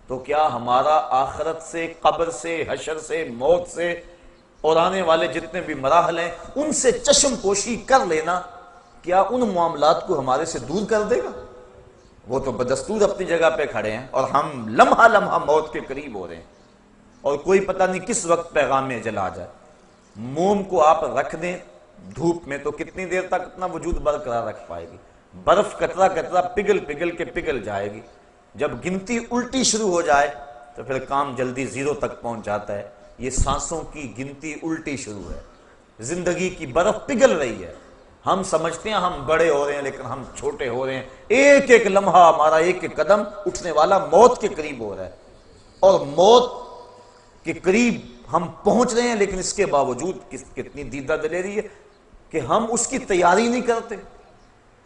تو کیا ہمارا آخرت سے، قبر سے، حشر سے، موت سے اور آنے والے جتنے بھی مراحل ہیں ان سے چشم پوشی کر لینا کیا ان معاملات کو ہمارے سے دور کر دے گا؟ وہ تو بدستور اپنی جگہ پہ کھڑے ہیں، اور ہم لمحہ لمحہ موت کے قریب ہو رہے ہیں، اور کوئی پتہ نہیں کس وقت پیغام اجل آ جائے۔ موم کو آپ رکھ دیں دھوپ میں تو کتنی دیر تک اپنا وجود برقرار رکھ پائے گی؟ برف قطرہ قطرہ پگھل پگھل کے پگھل جائے گی، جب گنتی الٹی شروع ہو جائے تو پھر کام جلدی 0 تک پہنچ جاتا ہے۔ یہ سانسوں کی گنتی الٹی شروع ہے، زندگی کی برف پگھل رہی ہے، ہم سمجھتے ہیں ہم بڑے ہو رہے ہیں لیکن ہم چھوٹے ہو رہے ہیں، ایک ایک لمحہ ہمارا ایک ایک قدم اٹھنے والا موت کے قریب ہو رہا ہے، اور موت کے قریب ہم پہنچ رہے ہیں، لیکن اس کے باوجود کتنی دیدہ دلیری ہے کہ ہم اس کی تیاری نہیں کرتے۔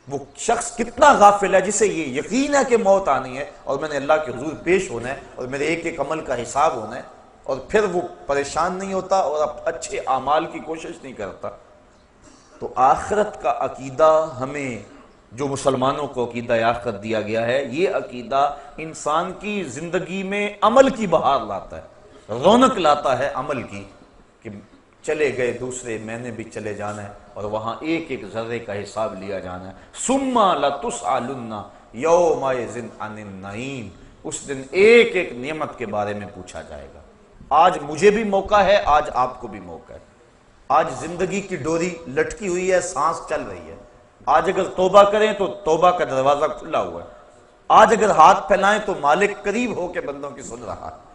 وہ شخص کتنا غافل ہے جسے یہ یقین ہے کہ موت آنی ہے اور میں نے اللہ کے حضور پیش ہونا ہے اور میرے ایک ایک عمل کا حساب ہونا ہے، اور پھر وہ پریشان نہیں ہوتا اور اچھے اعمال کی کوشش نہیں کرتا۔ تو آخرت کا عقیدہ ہمیں، جو مسلمانوں کو عقیدہ آخرت دیا گیا ہے، یہ عقیدہ انسان کی زندگی میں عمل کی بہار لاتا ہے، رونق لاتا ہے عمل کی، کہ چلے گئے دوسرے، میں نے بھی چلے جانا ہے اور وہاں ایک ایک ذرے کا حساب لیا جانا ہے۔ ثم لتسألن یومئذ عن النعیم، اس دن ایک ایک نعمت کے بارے میں پوچھا جائے گا۔ آج مجھے بھی موقع ہے، آج آپ کو بھی موقع ہے، آج زندگی کی ڈوری لٹکی ہوئی ہے، سانس چل رہی ہے، آج اگر توبہ کریں تو توبہ کا دروازہ کھلا ہوا ہے، آج اگر ہاتھ پھیلائیں تو مالک قریب ہو کے بندوں کی سن رہا ہے۔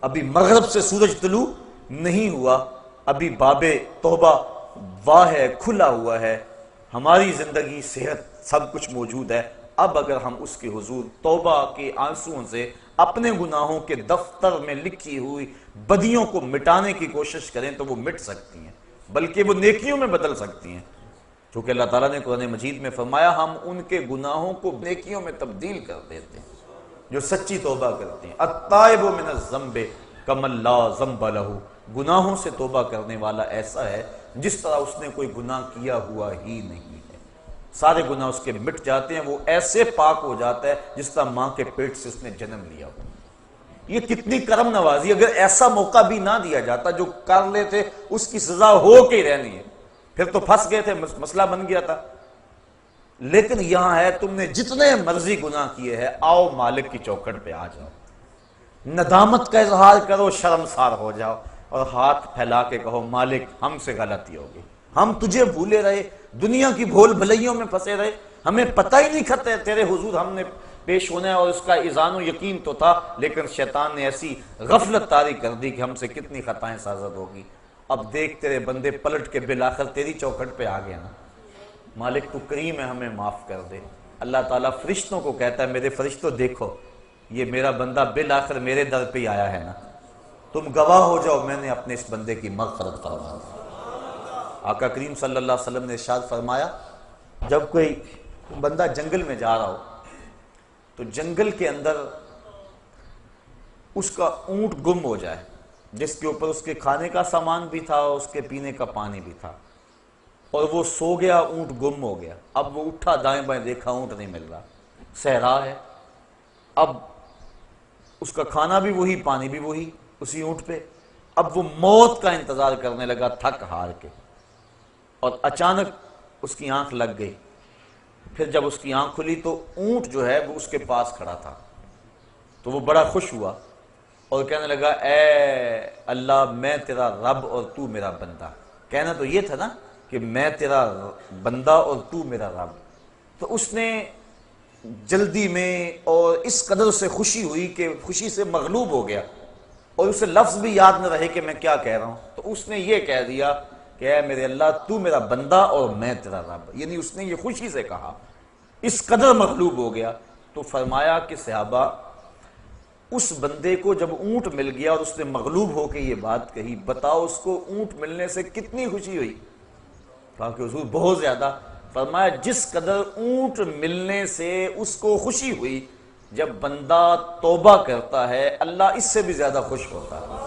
ابھی مغرب سے سورج طلوع نہیں ہوا، ابھی باب توبہ واہ ہے، کھلا ہوا ہے، ہماری زندگی، صحت، سب کچھ موجود ہے۔ اب اگر ہم اس کے حضور توبہ کے آنسوؤں سے اپنے گناہوں کے دفتر میں لکھی ہوئی بدیوں کو مٹانے کی کوشش کریں تو وہ مٹ سکتی ہیں، بلکہ وہ نیکیوں میں بدل سکتی ہیں، چونکہ اللہ تعالیٰ نے قرآن مجید میں فرمایا ہم ان کے گناہوں کو نیکیوں میں تبدیل کر دیتے ہیں جو سچی توبہ کرتے ہیں۔ التائب من الذنب کمن لا ذنب لہ، گناہوں سے توبہ کرنے والا ایسا ہے جس طرح اس نے کوئی گناہ کیا ہوا ہی نہیں ہے۔ سارے گناہ اس کے مٹ جاتے ہیں، وہ ایسے پاک ہو جاتا ہے جس طرح ماں کے پیٹ سے اس نے جنم لیا ہو۔ یہ کتنی کرم نوازی، اگر ایسا موقع بھی نہ دیا جاتا، جو کر لیتے اس کی سزا ہو کے ہی رہنی ہے، پھر تو پھنس گئے تھے، مسئلہ بن گیا تھا۔ لیکن یہاں ہے تم نے جتنے مرضی گناہ کیے ہیں، آؤ مالک کی چوکھٹ پہ آ جاؤ، ندامت کا اظہار کرو، شرمسار ہو جاؤ اور ہاتھ پھیلا کے کہو مالک ہم سے غلطی ہوگی، ہم تجھے بھولے رہے، دنیا کی بھول بھلائیوں میں پھنسے رہے، ہمیں پتہ ہی نہیں کھتے تیرے حضور ہم نے پیش ہونا ہے، اور اس کا اذعان و یقین تو تھا، لیکن شیطان نے ایسی غفلت طاری کر دی کہ ہم سے کتنی خطائیں سازد ہوگی۔ اب دیکھ تیرے بندے پلٹ کے بالآخر تیری چوکھٹ پہ آ گیا نا، مالک تو کریم ہے، ہمیں معاف کر دے۔ اللہ تعالیٰ فرشتوں کو کہتا ہے میرے فرشتوں دیکھو یہ میرا بندہ بالآخر میرے در پہ آیا ہے نا، تم گواہ ہو جاؤ میں نے اپنے اس بندے کی مغفرت فرما دی۔ آقا کریم صلی اللہ علیہ وسلم نے ارشاد فرمایا جب کوئی بندہ جنگل میں جا رہا ہو تو جنگل کے اندر اس کا اونٹ گم ہو جائے، جس کے اوپر اس کے کھانے کا سامان بھی تھا اور اس کے پینے کا پانی بھی تھا، اور وہ سو گیا، اونٹ گم ہو گیا۔ اب وہ اٹھا دائیں بائیں دیکھا، اونٹ نہیں مل رہا، صحرا ہے، اب اس کا کھانا بھی وہی، پانی بھی وہی اسی اونٹ پہ۔ اب وہ موت کا انتظار کرنے لگا تھک ہار کے، اور اچانک اس کی آنکھ لگ گئی۔ پھر جب اس کی آنکھ کھلی تو اونٹ جو ہے وہ اس کے پاس کھڑا تھا، تو وہ بڑا خوش ہوا اور کہنے لگا اے اللہ میں تیرا رب اور تو میرا بندہ۔ کہنا تو یہ تھا نا کہ میں تیرا بندہ اور تو میرا رب۔ تو اس نے جلدی میں اور اس قدر سے خوشی ہوئی کہ خوشی سے مغلوب ہو گیا، اور اسے لفظ بھی یاد نہ رہے کہ میں کیا کہہ رہا ہوں، تو اس نے یہ کہہ دیا کہ اے میرے اللہ تو میرا بندہ اور میں تیرا رب، یعنی اس نے یہ خوشی سے کہا، اس قدر مغلوب ہو گیا۔ تو فرمایا کہ صحابہ اس بندے کو جب اونٹ مل گیا اور اس نے مغلوب ہو کے یہ بات کہی، بتاؤ اس کو اونٹ ملنے سے کتنی خوشی ہوئی؟ کہا کہ حضور بہت زیادہ۔ فرمایا جس قدر اونٹ ملنے سے اس کو خوشی ہوئی، جب بندہ توبہ کرتا ہے اللہ اس سے بھی زیادہ خوش ہوتا ہے۔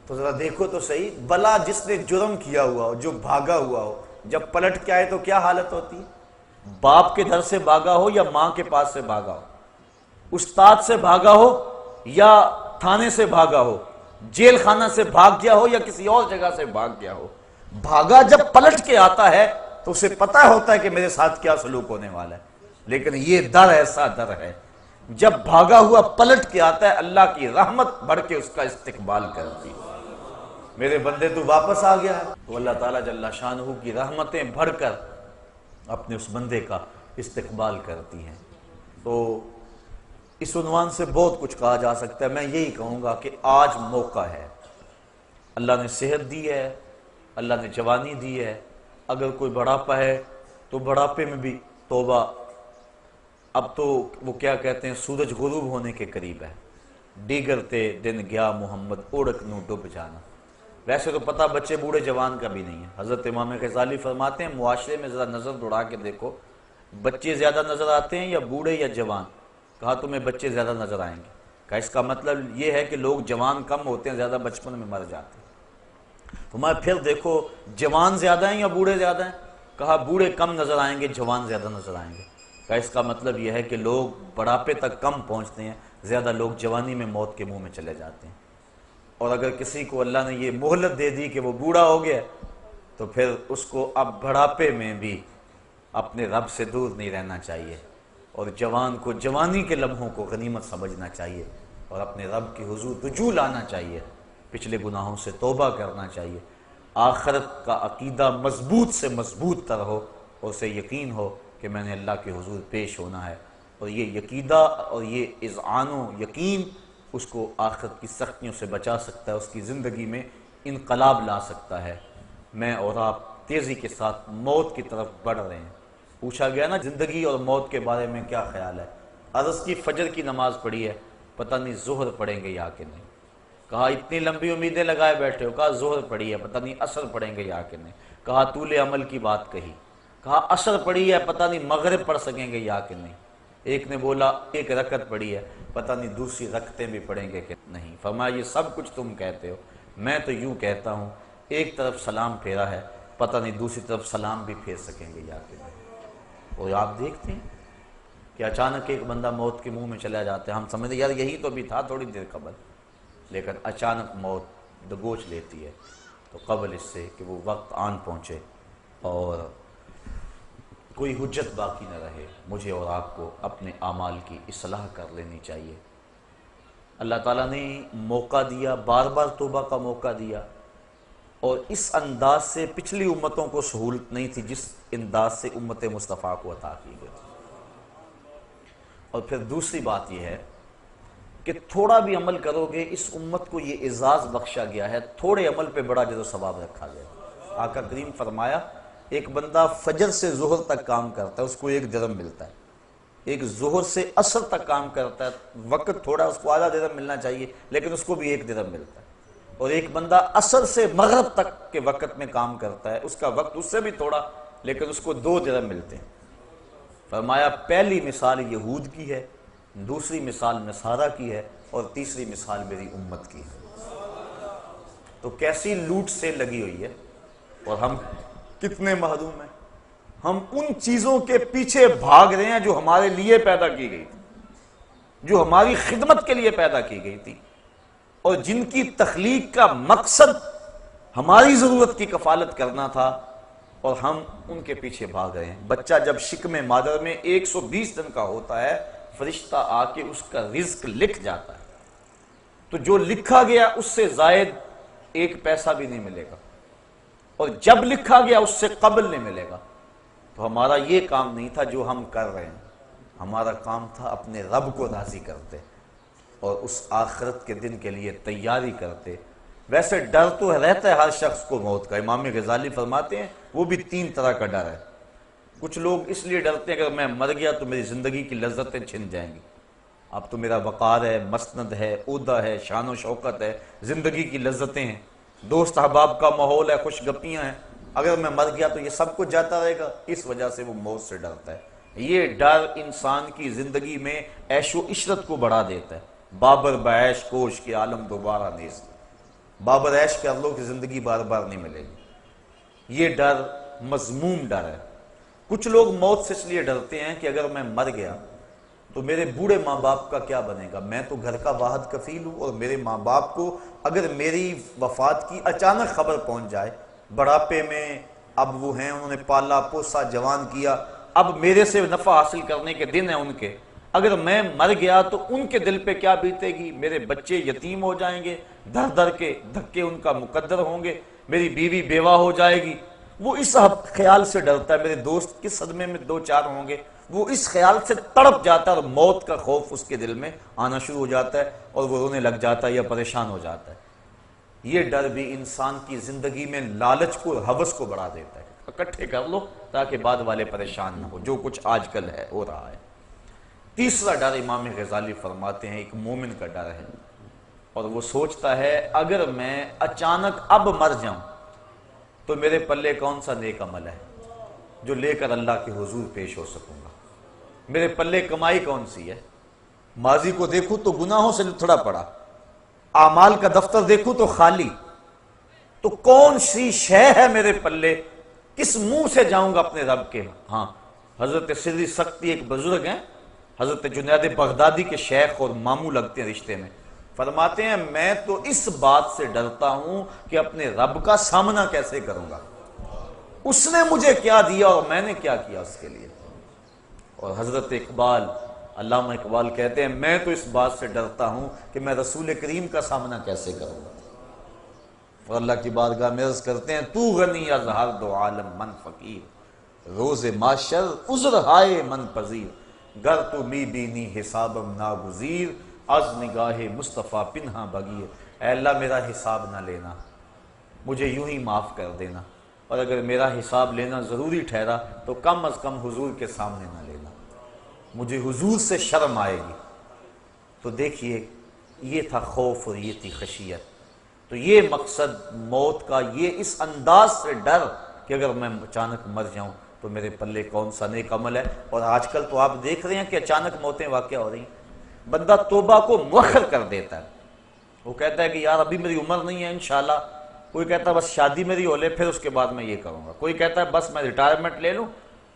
تو ذرا دیکھو تو صحیح، بلا جس نے جرم کیا ہوا ہو، جو بھاگا ہوا ہو، جب پلٹ کے آئے تو کیا حالت ہوتی؟ باپ کے گھر سے بھاگا ہو یا ماں کے پاس سے بھاگا ہو، استاد سے بھاگا ہو یا تھانے سے بھاگا ہو، جیل خانہ سے بھاگ گیا ہو یا کسی اور جگہ سے بھاگ گیا ہو، بھاگا جب پلٹ کے آتا ہے تو اسے پتہ ہوتا ہے کہ میرے ساتھ کیا سلوک ہونے والا ہے، لیکن یہ در ایسا در ہے جب بھاگا ہوا پلٹ کے آتا ہے اللہ کی رحمت بڑھ کے اس کا استقبال کرتی ہے۔ میرے بندے تو واپس آ گیا ہے، تو اللہ تعالیٰ جل شانہ کی رحمتیں بڑھ کر اپنے اس بندے کا استقبال کرتی ہیں۔ تو اس عنوان سے بہت کچھ کہا جا سکتا ہے، میں یہی کہوں گا کہ آج موقع ہے، اللہ نے صحت دی ہے، اللہ نے جوانی دی ہے، اگر کوئی بڑھاپا ہے تو بڑھاپے میں بھی توبہ۔ اب تو وہ کیا کہتے ہیں، سورج غروب ہونے کے قریب ہے، دیگر تے دن گیا محمد اوڑک نو ڈب جانا۔ ویسے تو پتہ بچے بوڑھے جوان کا بھی نہیں ہے۔ حضرت امام غزالی فرماتے ہیں معاشرے میں ذرا نظر دوڑا کے دیکھو، بچے زیادہ نظر آتے ہیں یا بوڑھے یا جوان؟ کہا تمہیں بچے زیادہ نظر آئیں گے۔ کہا اس کا مطلب یہ ہے کہ لوگ جوان کم ہوتے ہیں، زیادہ بچپن میں مر جاتے ہیں۔ تمہیں پھر دیکھو جوان زیادہ ہیں یا بوڑھے زیادہ ہیں؟ کہا بوڑھے کم نظر آئیں گے، جوان زیادہ نظر آئیں گے۔ کہا اس کا مطلب یہ ہے کہ لوگ بڑھاپے تک کم پہنچتے ہیں، زیادہ لوگ جوانی میں موت کے منہ میں چلے جاتے ہیں۔ اور اگر کسی کو اللہ نے یہ مہلت دے دی کہ وہ بوڑھا ہو گیا تو پھر اس کو اب بڑھاپے میں بھی اپنے رب سے دور نہیں رہنا چاہیے، اور جوان کو جوانی کے لمحوں کو غنیمت سمجھنا چاہیے اور اپنے رب کے حضور رجوع لانا چاہیے، پچھلے گناہوں سے توبہ کرنا چاہیے، آخرت کا عقیدہ مضبوط سے مضبوط تر ہو اور اسے یقین ہو کہ میں نے اللہ کے حضور پیش ہونا ہے، اور یہ عقیدہ اور یہ اذعان و یقین اس کو آخرت کی سختیوں سے بچا سکتا ہے، اس کی زندگی میں انقلاب لا سکتا ہے۔ میں اور آپ تیزی کے ساتھ موت کی طرف بڑھ رہے ہیں۔ پوچھا گیا نا زندگی اور موت کے بارے میں کیا خیال ہے؟ عرض کی فجر کی نماز پڑھی ہے، پتہ نہیں ظہر پڑھیں گے یا کہ نہیں۔ کہا اتنی لمبی امیدیں لگائے بیٹھے ہو، کہا ظہر پڑھی ہے، پتہ نہیں عصر پڑھیں گے یا کہ نہیں۔ کہا طول عمل کی بات کہی، کہا عصر پڑھی ہے، پتہ نہیں مغرب پڑھ سکیں گے یا کہ نہیں۔ ایک نے بولا ایک رکعت پڑھی ہے، پتہ نہیں دوسری رکعتیں بھی پڑھیں گے کہ نہیں۔ فرمایا یہ سب کچھ تم کہتے ہو، میں تو یوں کہتا ہوں ایک طرف سلام پھیرا ہے، پتہ نہیں دوسری طرف سلام بھی پھیر سکیں گے یا کہ نہیں۔ اور آپ دیکھتے ہیں کہ اچانک ایک بندہ موت کے منہ میں چلا جاتا ہے، ہم سمجھتے یار یہی تو بھی تھا تھوڑی دیر قبل، لیکن اچانک موت دبوچ لیتی ہے۔ تو قبل اس سے کہ وہ وقت آن پہنچے اور کوئی حجت باقی نہ رہے، مجھے اور آپ کو اپنے اعمال کی اصلاح کر لینی چاہیے۔ اللہ تعالیٰ نے موقع دیا، بار بار توبہ کا موقع دیا، اور اس انداز سے پچھلی امتوں کو سہولت نہیں تھی جس انداز سے امت مصطفیٰ کو عطا کی گئی۔ اور پھر دوسری بات یہ ہے کہ تھوڑا بھی عمل کرو گے، اس امت کو یہ اعزاز بخشا گیا ہے، تھوڑے عمل پہ بڑا اجر و ثواب رکھا گیا۔ آقا کریم فرمایا ایک بندہ فجر سے ظہر تک کام کرتا ہے، اس کو 1 درہم ملتا ہے۔ ایک ظہر سے عصر تک کام کرتا ہے، وقت تھوڑا، اس کو آدھا درہم ملنا چاہیے لیکن اس کو بھی 1 درہم ملتا ہے۔ اور ایک بندہ عصر سے مغرب تک کے وقت میں کام کرتا ہے، اس کا وقت اس سے بھی تھوڑا لیکن اس کو 2 درہم ملتے ہیں۔ فرمایا پہلی مثال یہود کی ہے، دوسری مثال نصارہ کی ہے، اور تیسری مثال میری امت کی ہے۔ تو کیسی لوٹ سے لگی ہوئی ہے، اور ہم کتنے محروم ہیں۔ ہم ان چیزوں کے پیچھے بھاگ رہے ہیں جو ہمارے لیے پیدا کی گئی تھی، جو ہماری خدمت کے لیے پیدا کی گئی تھی، اور جن کی تخلیق کا مقصد ہماری ضرورت کی کفالت کرنا تھا، اور ہم ان کے پیچھے بھاگ رہے ہیں۔ بچہ جب شکم مادر میں 120 دن کا ہوتا ہے، فرشتہ آ کے اس کا رزق لکھ جاتا ہے، تو جو لکھا گیا اس سے زائد 1 پیسہ بھی نہیں ملے گا، اور جب لکھا گیا اس سے قبل نہیں ملے گا۔ تو ہمارا یہ کام نہیں تھا جو ہم کر رہے ہیں، ہمارا کام تھا اپنے رب کو راضی کرتے اور اس آخرت کے دن کے لیے تیاری کرتے۔ ویسے ڈر تو رہتا ہے ہر شخص کو موت کا، امام غزالی فرماتے ہیں وہ بھی 3 طرح کا ڈر ہے۔ کچھ لوگ اس لیے ڈرتے ہیں کہ اگر میں مر گیا تو میری زندگی کی لذتیں چھن جائیں گی، اب تو میرا وقار ہے، مسند ہے، عہدہ ہے، شان و شوکت ہے، زندگی کی لذتیں ہیں، دوست احباب کا ماحول ہے، خوش گپیاں ہیں، اگر میں مر گیا تو یہ سب کچھ جاتا رہے گا، اس وجہ سے وہ موت سے ڈرتا ہے۔ یہ ڈر انسان کی زندگی میں عیش و عشرت کو بڑھا دیتا ہے۔ بابر بعیش کوش کے عالم دوبارہ نیست، بابر عیش کر لو کہ زندگی بار بار نہیں ملے گی۔ یہ ڈر مذموم ڈر ہے۔ کچھ لوگ موت سے اس لیے ڈرتے ہیں کہ اگر میں مر گیا تو میرے بوڑھے ماں باپ کا کیا بنے گا، میں تو گھر کا واحد کفیل ہوں، اور میرے ماں باپ کو اگر میری وفات کی اچانک خبر پہنچ جائے، بڑھاپے میں اب وہ ہیں، انہوں نے پالا پوسا جوان کیا، اب میرے سے نفع حاصل کرنے کے دن ہیں ان کے، اگر میں مر گیا تو ان کے دل پہ کیا بیتے گی، میرے بچے یتیم ہو جائیں گے، در در کے دھکے ان کا مقدر ہوں گے، میری بیوی بیوہ ہو جائے گی۔ وہ اس خیال سے ڈرتا ہے، میرے دوست کس صدمے میں 2-4 ہوں گے، وہ اس خیال سے تڑپ جاتا ہے، اور موت کا خوف اس کے دل میں آنا شروع ہو جاتا ہے، اور وہ رونے لگ جاتا ہے یا پریشان ہو جاتا ہے۔ یہ ڈر بھی انسان کی زندگی میں لالچ کو، ہوس کو بڑھا دیتا ہے، اکٹھے کر لو تاکہ بعد والے پریشان نہ ہو، جو کچھ آج کل ہے ہو رہا ہے۔ تیسرا ڈر امام غزالی فرماتے ہیں ایک مومن کا ڈر ہے، اور وہ سوچتا ہے اگر میں اچانک اب مر جاؤں تو میرے پلے کون سا نیک عمل ہے جو لے کر اللہ کے حضور پیش ہو سکوں گا، میرے پلے کمائی کون سی ہے۔ ماضی کو دیکھوں تو گناہوں سے لتھڑا پڑا، اعمال کا دفتر دیکھوں تو خالی، تو کون سی شے ہے میرے پلے، کس منہ سے جاؤں گا اپنے رب کے ہاں۔ حضرت سری سختی ایک بزرگ ہیں، حضرت جنید بغدادی کے شیخ اور ماموں لگتے ہیں رشتے میں، فرماتے ہیں میں تو اس بات سے ڈرتا ہوں کہ اپنے رب کا سامنا کیسے کروں گا، اس نے مجھے کیا دیا اور میں نے کیا کیا اس کے لیے۔ اور حضرت اقبال، علامہ اقبال کہتے ہیں میں تو اس بات سے ڈرتا ہوں کہ میں رسول کریم کا سامنا کیسے کروں گا۔ اور اللہ کی بارگاہ میں عرض کرتے ہیں تو غنی از ہر دو عالم من فقیر، روز معاشر عذر ہائے من پذیر، گر تو می بینی حسابم ناگزیر، از نگاہ مصطفیٰ پنہا بگیر۔ اے اللہ میرا حساب نہ لینا، مجھے یوں ہی معاف کر دینا، اور اگر میرا حساب لینا ضروری ٹھہرا تو کم از کم حضور کے سامنے نہ لینا، مجھے حضور سے شرم آئے گی۔ تو دیکھیے یہ تھا خوف اور یہ تھی خشیت۔ تو یہ مقصد موت کا، یہ اس انداز سے ڈر کہ اگر میں اچانک مر جاؤں تو میرے پلے کون سا نیک عمل ہے۔ اور آج کل تو آپ دیکھ رہے ہیں کہ اچانک موتیں واقع ہو رہی ہیں، بندہ توبہ کو مؤخر کر دیتا ہے، وہ کہتا ہے کہ یار ابھی میری عمر نہیں ہے، انشاءاللہ کوئی کہتا ہے بس شادی میری ہو لے پھر اس کے بعد میں یہ کروں گا، کوئی کہتا ہے بس میں ریٹائرمنٹ لے لوں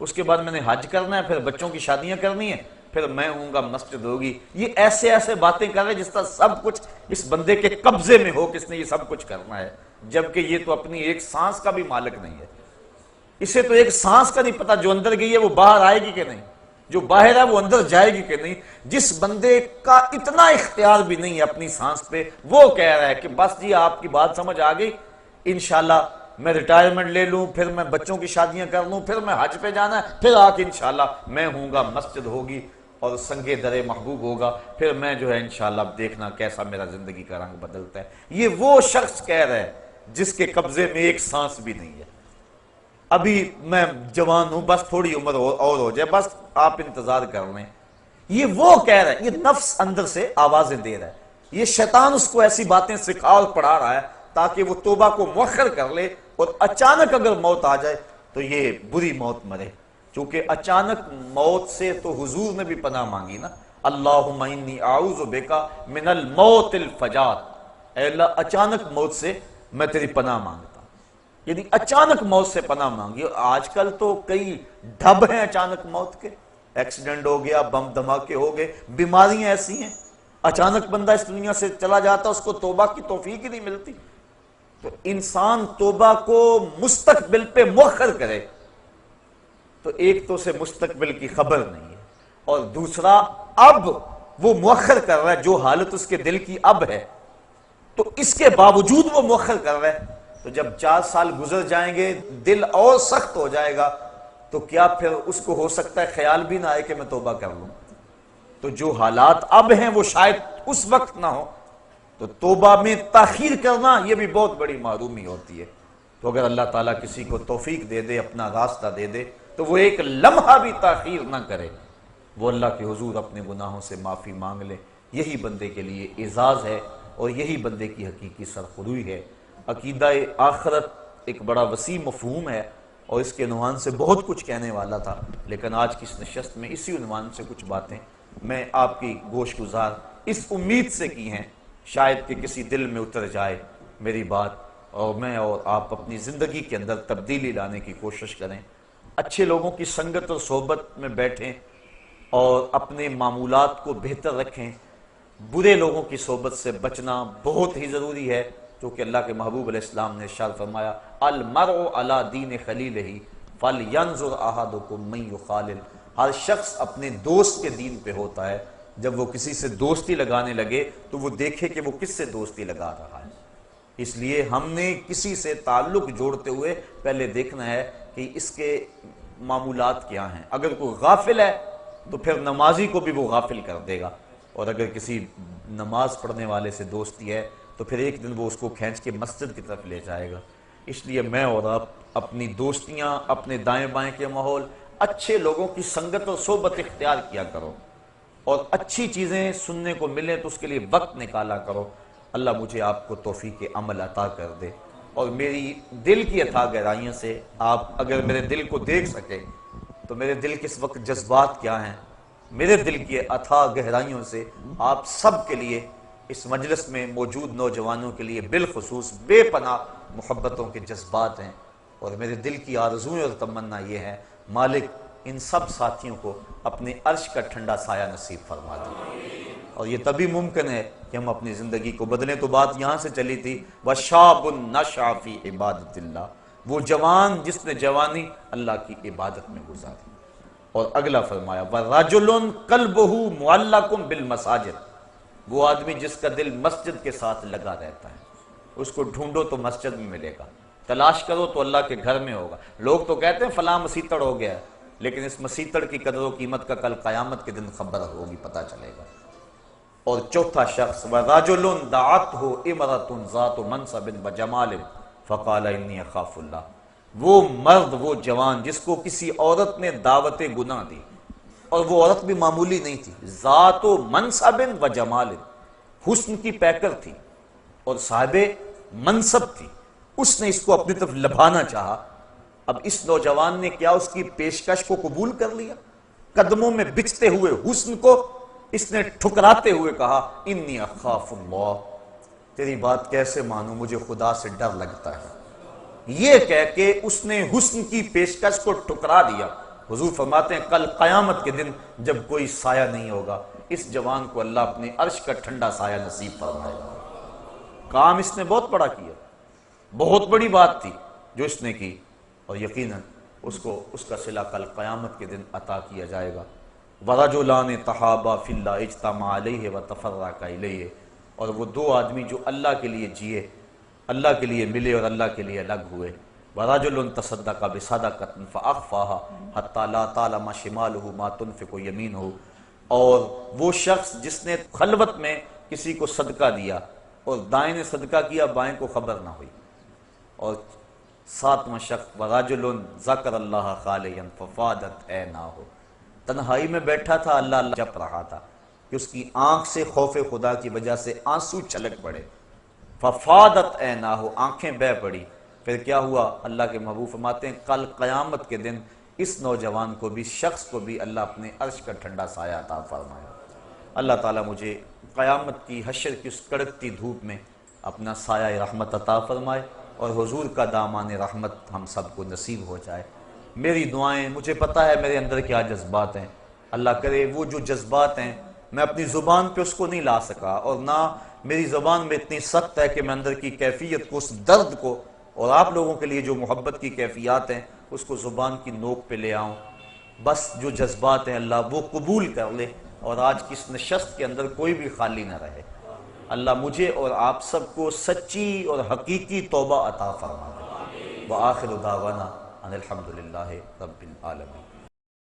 اس کے بعد میں نے حج کرنا ہے، پھر بچوں کی شادیاں کرنی ہیں، پھر میں ہوں گا مسجد ہوگی۔ یہ ایسے ایسے باتیں کر رہے جس طرح سب کچھ اس بندے کے قبضے میں ہو، کس نے یہ سب کچھ کرنا ہے، جبکہ یہ تو اپنی ایک سانس کا بھی مالک نہیں ہے۔ اسے تو ایک سانس کا نہیں پتا جو اندر گئی ہے وہ باہر آئے گی کہ نہیں، جو باہر ہے وہ اندر جائے گی کہ نہیں۔ جس بندے کا اتنا اختیار بھی نہیں ہے اپنی سانس پہ، وہ کہہ رہا ہے کہ بس جی آپ کی بات سمجھ آ گئی، انشاءاللہ میں ریٹائرمنٹ لے لوں، پھر میں بچوں کی شادیاں کر لوں، پھر میں حج پہ جانا ہے، پھر آ کے انشاءاللہ میں ہوں گا مسجد ہوگی اور سنگے درے محبوب ہوگا، پھر میں جو ہے انشاءاللہ دیکھنا کیسا میرا زندگی کا رنگ بدلتا ہے۔ یہ وہ شخص کہہ رہا ہے جس کے قبضے میں ایک سانس بھی نہیں ہے۔ ابھی میں جوان ہوں، بس تھوڑی عمر اور ہو جائے، بس آپ انتظار کر لیں۔ یہ وہ کہہ رہا ہے، یہ نفس اندر سے آوازیں دے رہا ہے، یہ شیطان اس کو ایسی باتیں سکھا اور پڑھا رہا ہے تاکہ وہ توبہ کو مؤخر کر لے، اور اچانک اگر موت آ جائے تو یہ بری موت مرے۔ چونکہ اچانک موت سے تو حضور نے بھی پناہ مانگی نا، اللہم انی اعوذ بک من الموت الفجاۃ، اے اللہ اچانک موت سے میں تیری پناہ مانگتا ہوں، یعنی اچانک موت سے پناہ مانگی۔ آج کل تو کئی ڈھب ہیں اچانک موت کے، ایکسیڈنٹ ہو گیا، بم دھماکے ہو گئے، بیماریاں ایسی ہیں، اچانک بندہ اس دنیا سے چلا جاتا، اس کو توبہ کی توفیق ہی نہیں ملتی۔ تو انسان توبہ کو مستقبل پہ مؤخر کرے تو ایک تو اسے مستقبل کی خبر نہیں ہے، اور دوسرا اب وہ مؤخر کر رہا ہے جو حالت اس کے دل کی اب ہے، تو اس کے باوجود وہ مؤخر کر رہا ہے، تو جب 4 سال گزر جائیں گے دل اور سخت ہو جائے گا، تو کیا پھر اس کو ہو سکتا ہے خیال بھی نہ آئے کہ میں توبہ کر لوں؟ تو جو حالات اب ہیں وہ شاید اس وقت نہ ہو، تو توبہ میں تاخیر کرنا یہ بھی بہت بڑی معرومی ہوتی ہے۔ تو اگر اللہ تعالیٰ کسی کو توفیق دے دے، اپنا راستہ دے دے، تو وہ ایک لمحہ بھی تاخیر نہ کرے، وہ اللہ کے حضور اپنے گناہوں سے معافی مانگ لے۔ یہی بندے کے لیے اعزاز ہے، اور یہی بندے کی حقیقی سرخروئی ہے۔ عقیدہ آخرت ایک بڑا وسیع مفہوم ہے، اور اس کے عنوان سے بہت کچھ کہنے والا تھا، لیکن آج کی اس نشست میں اسی عنوان سے کچھ باتیں میں آپ کی گوش گزار اس امید سے کی ہیں شاید کہ کسی دل میں اتر جائے میری بات، اور میں اور آپ اپنی زندگی کے اندر تبدیلی لانے کی کوشش کریں، اچھے لوگوں کی سنگت اور صحبت میں بیٹھیں اور اپنے معمولات کو بہتر رکھیں۔ برے لوگوں کی صحبت سے بچنا بہت ہی ضروری ہے، کیونکہ اللہ کے محبوب علیہ السلام نے ارشاد فرمایا المرء علی دین خلیلہ فلینظر احدکم من یخالل، ہر شخص اپنے دوست کے دین پہ ہوتا ہے، جب وہ کسی سے دوستی لگانے لگے تو وہ دیکھے کہ وہ کس سے دوستی لگا رہا ہے۔ اس لیے ہم نے کسی سے تعلق جوڑتے ہوئے پہلے دیکھنا ہے کہ اس کے معمولات کیا ہیں۔ اگر کوئی غافل ہے تو پھر نمازی کو بھی وہ غافل کر دے گا، اور اگر کسی نماز پڑھنے والے سے دوستی ہے تو پھر ایک دن وہ اس کو کھینچ کے مسجد کی طرف لے جائے گا۔ اس لیے میں اور آپ اپنی دوستیاں، اپنے دائیں بائیں کے ماحول، اچھے لوگوں کی سنگت اور صحبت اختیار کیا کرو، اور اچھی چیزیں سننے کو ملیں تو اس کے لیے وقت نکالا کرو۔ اللہ مجھے آپ کو توفیق عمل عطا کر دے، اور میری دل کی اتھا گہرائیوں سے آپ اگر میرے دل کو دیکھ سکے تو میرے دل کے اس وقت جذبات کیا ہیں، میرے دل کی اتھا گہرائیوں سے آپ سب کے لیے، اس مجلس میں موجود نوجوانوں کے لیے بالخصوص بے پناہ محبتوں کے جذبات ہیں، اور میرے دل کی آرزویں اور تمنا یہ ہے مالک ان سب ساتھیوں کو اپنے عرش کا ٹھنڈا سایہ نصیب فرما دے، اور یہ تبھی ممکن ہے کہ ہم اپنی زندگی کو بدلیں۔ تو بات یہاں سے چلی تھی وَشَابٌ نَشَأَ فِي عِبَادَةِ اللَّهِ، وہ جوان جس نے جوانی اللہ کی عبادت میں گزاری۔ اور اگلا فرمایا وَرَجُلٌ قَلْبُهُ مُعَلَّقٌ بِالْمَسَاجِدِ، وہ آدمی جس کا دل مسجد کے ساتھ لگا رہتا ہے، اس کو ڈھونڈو تو مسجد میں ملے گا، تلاش کرو تو اللہ کے گھر میں ہوگا۔ لوگ تو کہتے ہیں فلاں مسیتڑ ہو گیا ہے، لیکن اس مسیتڑ کی قدر و قیمت کا کل قیامت کے دن خبر ہوگی، پتہ چلے گا۔ اور چوتھا شخص وَرَجُلٌ دَعَتْهُ امْرَأَةٌ ذَاتُ مَنْصَبٍ وَجَمَالٍ فَقَالَ إِنِّي أَخَافُ اللَّهَ، وہ مرد، وہ جوان جس کو کسی عورت نے دعوت گناہ دی، اور وہ عورت بھی معمولی نہیں تھی، ذات و منصب و جمال، حسن کی پیکر تھی اور صاحب منصب تھی، اس نے اس کو اپنی طرف لبھانا چاہا۔ اب اس نوجوان نے کیا اس کی پیشکش کو قبول کر لیا؟ قدموں میں بچھتے ہوئے حسن کو اس نے ٹھکراتے ہوئے کہا انی اخاف اللہ، تیری بات کیسے مانوں، مجھے خدا سے ڈر لگتا ہے، یہ کہہ کے اس نے حسن کی پیشکش کو ٹھکرا دیا۔ حضور فرماتے ہیں کل قیامت کے دن جب کوئی سایہ نہیں ہوگا، اس جوان کو اللہ اپنے عرش کا ٹھنڈا سایہ نصیب فرمائے گا۔ کام اس نے بہت بڑا کیا، بہت بڑی بات تھی جو اس نے کی، اور یقیناً اس کو اس کا صلہ کل قیامت کے دن عطا کیا جائے گا۔ وَرَجُلَانِ تَحَابَا فِي اللَّهِ اجْتَمَعَا عَلَيْهِ وَتَفَرَّقَا إِلَيْهِ، اور وہ دو آدمی جو اللہ کے لیے جیے، اللہ کے لیے ملے اور اللہ کے لیے الگ ہوئے۔ وَرَجُلٌ تَصَدَّقَ بِصَدَقَةٍ فَأَخْفَاهَا حَتَّى لَا تَعْلَمَ شِمَالُهُ مَا تُنْفِقُ يَمِينُهُ، اور وہ شخص جس نے خلوت میں کسی کو صدقہ دیا اور دائیں نے صدقہ کیا، بائیں کو خبر نہ ہوئی۔ اور ساتواں شخص وَرَجُلٌ ذَكَرَ اللَّهَ خَالِيًا فَفَاضَتْ عَيْنَاهُ، تنہائی میں بیٹھا تھا، اللہ اللہ جپ رہا تھا کہ اس کی آنکھ سے خوف خدا کی وجہ سے آنسو چھلک پڑے۔ فَفَاضَتْ عَيْنَاهُ، آنکھیں بہہ پڑی۔ پھر کیا ہوا؟ اللہ کے محبوب فرماتے ہیں کل قیامت کے دن اس نوجوان کو بھی، شخص کو بھی اللہ اپنے عرش کا ٹھنڈا سایہ عطا فرمائے۔ اللہ تعالیٰ مجھے قیامت کی حشر کی اس کڑکتی دھوپ میں اپنا سایہ رحمت عطا فرمائے، اور حضور کا دامان رحمت ہم سب کو نصیب ہو جائے۔ میری دعائیں، مجھے پتہ ہے میرے اندر کیا جذبات ہیں، اللہ کرے وہ جو جذبات ہیں میں اپنی زبان پہ اس کو نہیں لا سکا، اور نہ میری زبان میں اتنی سخت ہے کہ میں اندر کی کیفیت کو، اس درد کو، اور آپ لوگوں کے لیے جو محبت کی کیفیات ہیں اس کو زبان کی نوک پہ لے آؤں۔ بس جو جذبات ہیں اللہ وہ قبول کر لے، اور آج کی اس نشست کے اندر کوئی بھی خالی نہ رہے۔ اللہ مجھے اور آپ سب کو سچی اور حقیقی توبہ عطا فرما دے۔ وآخر دعوانا ان الحمد للہ رب العالمین۔